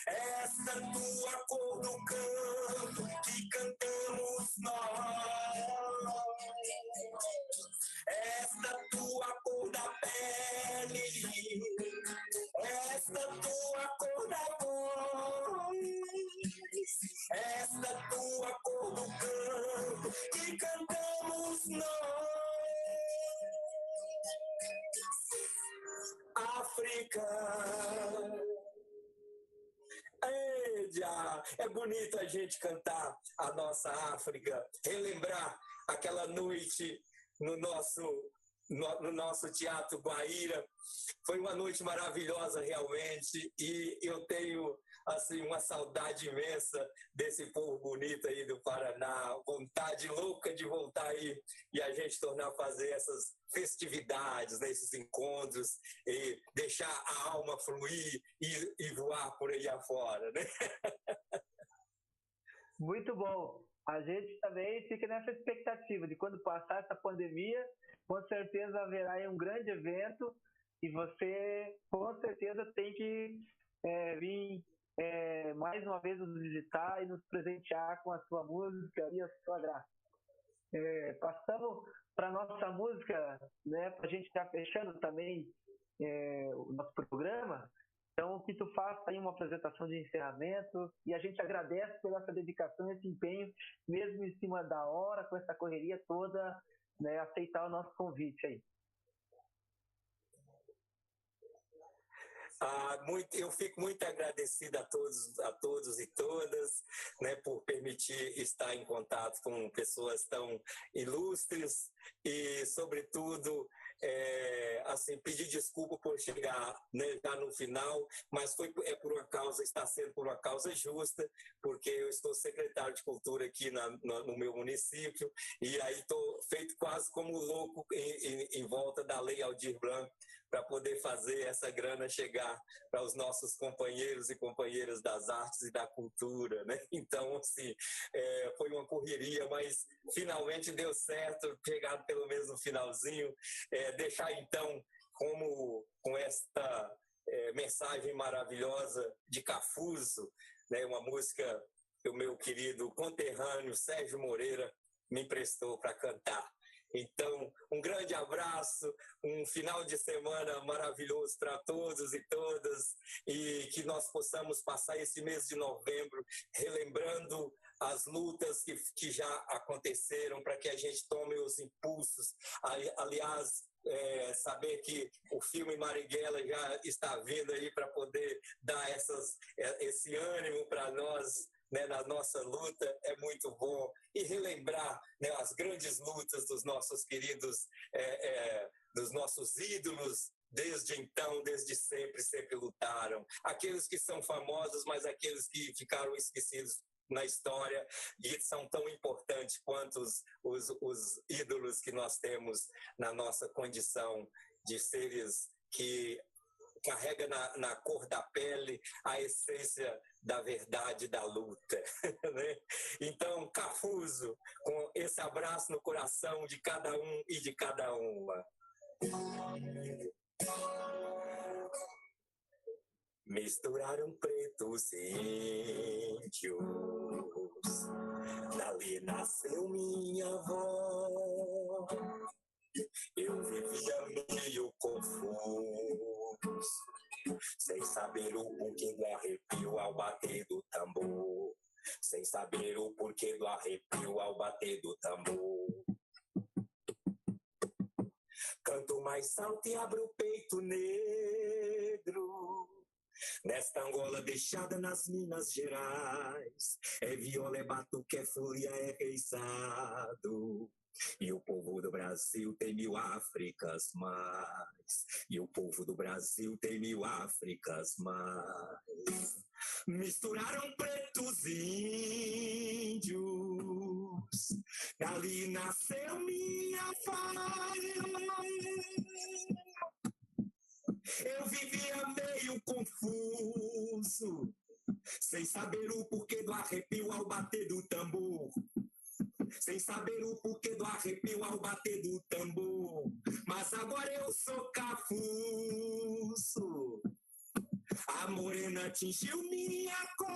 E: esta tua cor do canto que cantamos nós. Esta tua cor da pele, esta tua cor da voz, esta tua cor do canto que cantamos nós. África. Edia, é bonito a gente cantar a nossa África, relembrar aquela noite no nosso Teatro Guaíra. Foi uma noite maravilhosa realmente, e eu tenho assim uma saudade imensa desse povo bonito aí do Paraná, vontade louca de voltar aí e a gente tornar a fazer essas festividades, né, esses encontros, e deixar a alma fluir e voar por aí afora, né?
A: Muito bom. A gente também fica nessa expectativa de quando passar essa pandemia, com certeza haverá aí um grande evento e você com certeza tem que vir mais uma vez nos visitar e nos presentear com a sua música e a sua graça. Passamos para a nossa música, né, para a gente estar fechando também o nosso programa. Então, que tu faça aí uma apresentação de encerramento e a gente agradece pela essa dedicação e esse empenho, mesmo em cima da hora, com essa correria toda, né, aceitar o nosso convite aí.
E: Eu fico muito agradecido a todos e todas, né, por permitir estar em contato com pessoas tão ilustres e, sobretudo, assim, pedir desculpa por chegar, né, já no final, mas está sendo por uma causa justa, porque eu estou secretário de Cultura aqui no meu município, e aí estou feito quase como louco em volta da Lei Aldir Blanc, para poder fazer essa grana chegar para os nossos companheiros e companheiras das artes e da cultura, né? Então, assim, foi uma correria, mas finalmente deu certo, chegar pelo menos no finalzinho. Deixar, então, com esta mensagem maravilhosa de Cafuso, né? Uma música que o meu querido conterrâneo Sérgio Moreira me emprestou para cantar. Então, um grande abraço, um final de semana maravilhoso para todos e todas, e que nós possamos passar esse mês de novembro relembrando as lutas que já aconteceram, para que a gente tome os impulsos. Aliás, saber que o filme Marighella já está vindo aí para poder dar esse ânimo para nós, né, na nossa luta, é muito bom. E relembrar, né, as grandes lutas dos nossos queridos, dos nossos ídolos, desde então, desde sempre, sempre lutaram. Aqueles que são famosos, mas aqueles que ficaram esquecidos na história e são tão importantes quanto os ídolos que nós temos na nossa condição de seres que carrega na cor da pele a essência da verdade da luta. Né? Então, Cafuso, com esse abraço no coração de cada um e de cada uma. Misturaram pretos e índios, dali nasceu minha avó. Eu vivia meio confuso, sem saber o porquê do arrepio ao bater do tambor, sem saber o porquê do arrepio ao bater do tambor. Canto mais alto e abro o peito negro, nesta Angola deixada nas Minas Gerais, é viola, é batuque, é folia, é reizado. E o povo do Brasil tem 1000 Áfricas mais. E o povo do Brasil tem 1000 Áfricas mais. Misturaram pretos e índios, dali nasceu minha avó. Eu vivia meio confuso, sem saber o porquê do arrepio ao bater do tambor, sem saber o porquê do arrepio ao bater do tambor. Mas agora eu sou Cafuso, a morena atingiu minha cor.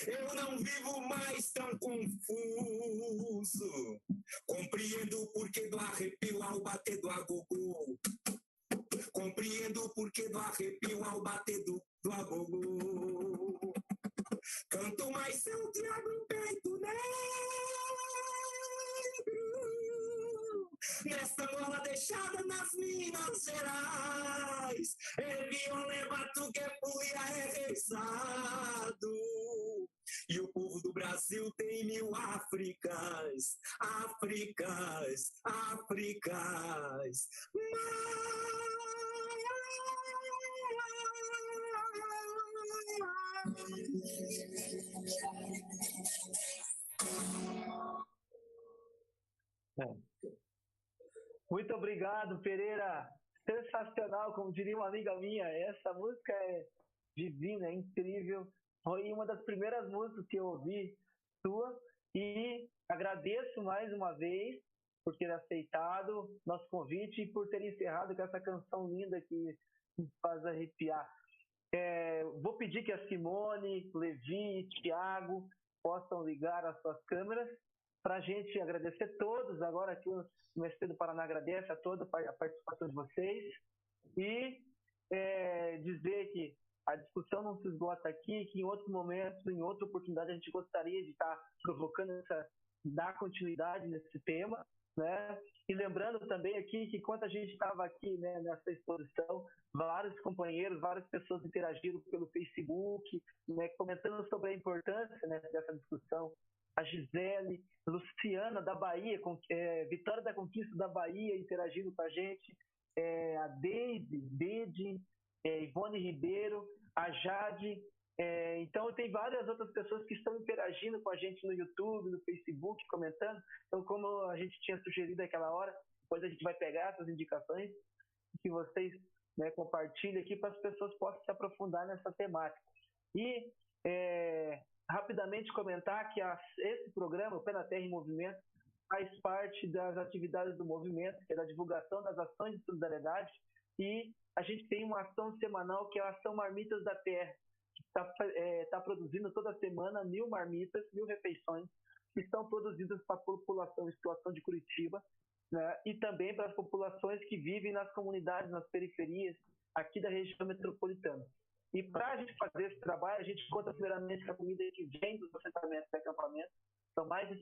E: Eu não vivo mais tão confuso, compreendo o porquê do arrepio ao bater do agogô. Compreendo o porquê do arrepio ao bater do agogô. Canto mais alto e abro o peito negro, nesta Angola deixada nas Minas Gerais, é viola, é batuque, é folia, é reizado. E o povo do Brasil tem 1000 Áfricas, Áfricas, Áfricas.
A: Muito obrigado, Pereira. Sensacional, como diria uma amiga minha. Essa música é divina, é incrível. Foi uma das primeiras músicas que eu ouvi sua e agradeço mais uma vez por ter aceitado nosso convite e por ter encerrado com essa canção linda que nos faz arrepiar. Vou pedir que a Simone, Levi e Tiago possam ligar as suas câmeras para a gente agradecer todos. Agora aqui o MST do Paraná agradece a toda a participação de vocês e dizer que a discussão não se esgota aqui, que em outro momento, em outra oportunidade, a gente gostaria de estar provocando dar continuidade nesse tema, né? E lembrando também aqui que enquanto a gente estava aqui, né, nessa exposição, vários companheiros, várias pessoas interagiram pelo Facebook, né, comentando sobre a importância, né, dessa discussão. A Gisele, Luciana da Bahia, Vitória da Conquista da Bahia interagindo com a gente, a Deide, Ivone Ribeiro, a Jade. Então, tem várias outras pessoas que estão interagindo com a gente no YouTube, no Facebook, comentando. Então, como a gente tinha sugerido naquela hora, depois a gente vai pegar essas indicações que vocês, né, compartilhem aqui para as pessoas possam se aprofundar nessa temática. E rapidamente comentar que esse programa, o Pé na Terra em Movimento, faz parte das atividades do movimento, que é da divulgação das ações de solidariedade, e a gente tem uma ação semanal que é a Ação Marmitas da Terra, que está produzindo toda semana 1000 marmitas, 1000 refeições, que são produzidas para a população em situação de Curitiba, né, e também para as populações que vivem nas comunidades, nas periferias, aqui da região metropolitana. E para a gente fazer esse trabalho, a gente conta primeiramente com a comida que vem dos assentamentos e acampamentos, são mais de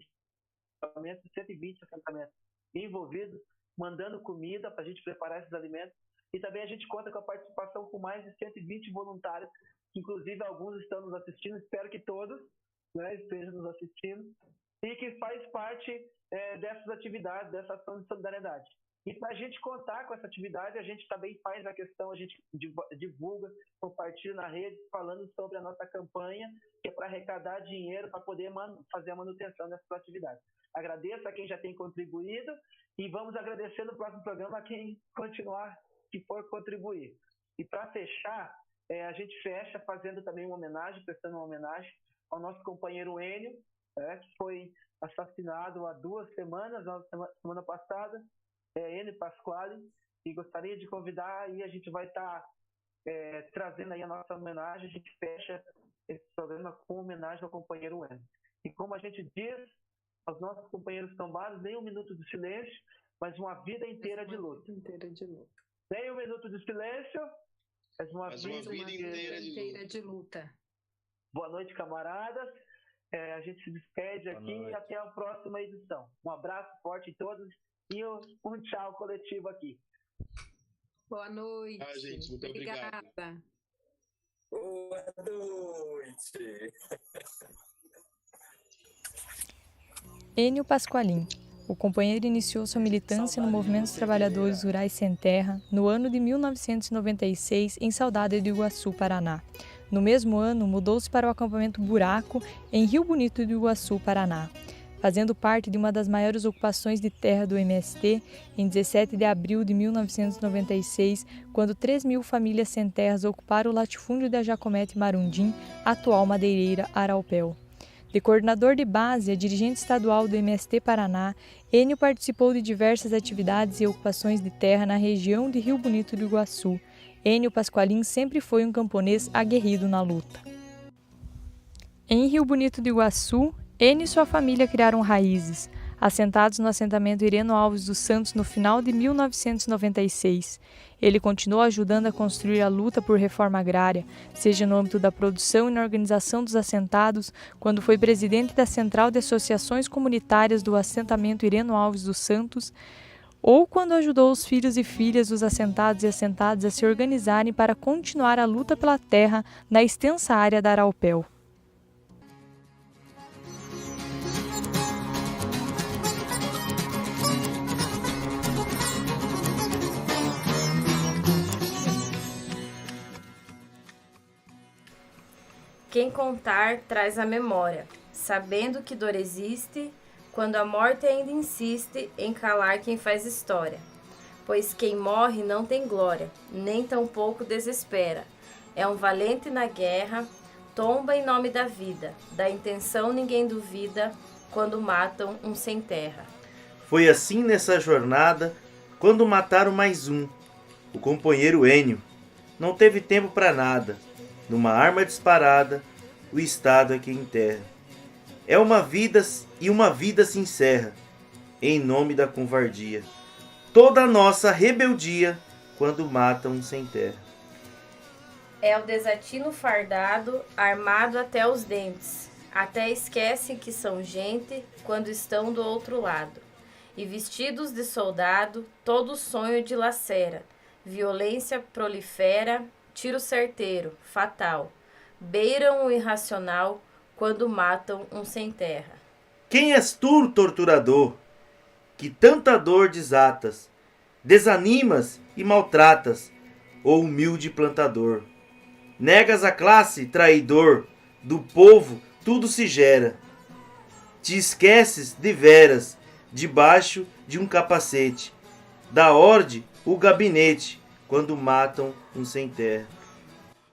A: acampamentos, 120 acampamentos envolvidos, mandando comida para a gente preparar esses alimentos. E também a gente conta com a participação com mais de 120 voluntários, que inclusive alguns estão nos assistindo, espero que todos, né, estejam nos assistindo, e que faz parte dessas atividades, dessa ação de solidariedade. E para a gente contar com essa atividade, a gente também faz a questão, a gente divulga, compartilha na rede, falando sobre a nossa campanha, que é para arrecadar dinheiro para poder fazer a manutenção dessas atividades. Agradeço a quem já tem contribuído e vamos agradecer no próximo programa a quem continuar, que for contribuir. E para fechar, a gente fecha fazendo também uma homenagem, prestando uma homenagem ao nosso companheiro Enio, que foi assassinado há 2 semanas, na semana passada, Enio Pasquale, e gostaria de convidar, e a gente vai estar trazendo aí a nossa homenagem, a gente fecha esse programa com homenagem ao companheiro Enio. E como a gente diz aos nossos companheiros tombados, nem um minuto de silêncio, mas uma vida inteira de luta. Nem um minuto de silêncio, mas uma vida
C: inteira de luta.
A: Boa noite, camaradas. A gente se despede aqui e até a próxima edição. Um abraço forte em todos e um tchau coletivo aqui.
C: Boa noite.
D: Gente, muito
C: obrigada.
E: Boa noite.
F: Enio Pasqualin. O companheiro iniciou sua militância no Movimento dos Trabalhadores Rurais Sem Terra no ano de 1996 em Saudade do Iguaçu, Paraná. No mesmo ano, mudou-se para o acampamento Buraco, em Rio Bonito do Iguaçu, Paraná. Fazendo parte de uma das maiores ocupações de terra do MST, em 17 de abril de 1996, quando 3.000 famílias sem terras ocuparam o latifúndio da Jacomete Marundim, atual Madeireira Araupel. De coordenador de base a dirigente estadual do MST Paraná, Enio participou de diversas atividades e ocupações de terra na região de Rio Bonito do Iguaçu. Enio Pasqualin sempre foi um camponês aguerrido na luta. Em Rio Bonito do Iguaçu, Enio e sua família criaram raízes, assentados no assentamento Ireno Alves dos Santos no final de 1996. Ele continuou ajudando a construir a luta por reforma agrária, seja no âmbito da produção e na organização dos assentados, quando foi presidente da Central de Associações Comunitárias do assentamento Ireno Alves dos Santos, ou quando ajudou os filhos e filhas dos assentados e assentadas a se organizarem para continuar a luta pela terra na extensa área da Araupel.
G: Quem contar traz a memória, sabendo que dor existe, quando a morte ainda insiste em calar quem faz história. Pois quem morre não tem glória, nem tampouco desespera. É um valente na guerra, tomba em nome da vida, da intenção ninguém duvida, quando matam um sem terra.
H: Foi assim nessa jornada, quando mataram mais um, o companheiro Enio. Não teve tempo para nada. Numa arma disparada, o Estado é quem enterra. É uma vida e uma vida se encerra, em nome da covardia. Toda a nossa rebeldia, quando matam sem terra.
G: É o desatino fardado, armado até os dentes. Até esquecem que são gente, quando estão do outro lado. E vestidos de soldado, todo sonho dilacera. Violência prolifera, tiro certeiro, fatal. Beiram o irracional quando matam um sem terra.
H: Quem és tu, torturador, que tanta dor desatas, desanimas e maltratas, ó humilde plantador? Negas a classe, traidor, do povo tudo se gera. Te esqueces de veras, debaixo de um capacete, da ordem o gabinete, quando matam um sem terra.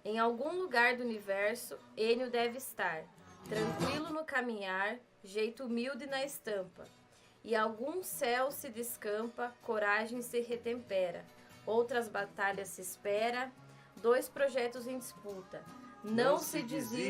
G: Em algum lugar do universo, Enio deve estar, tranquilo no caminhar, jeito humilde na estampa. E algum céu se descampa, coragem se retempera. Outras batalhas se espera, 2 projetos em disputa. Não se desiste.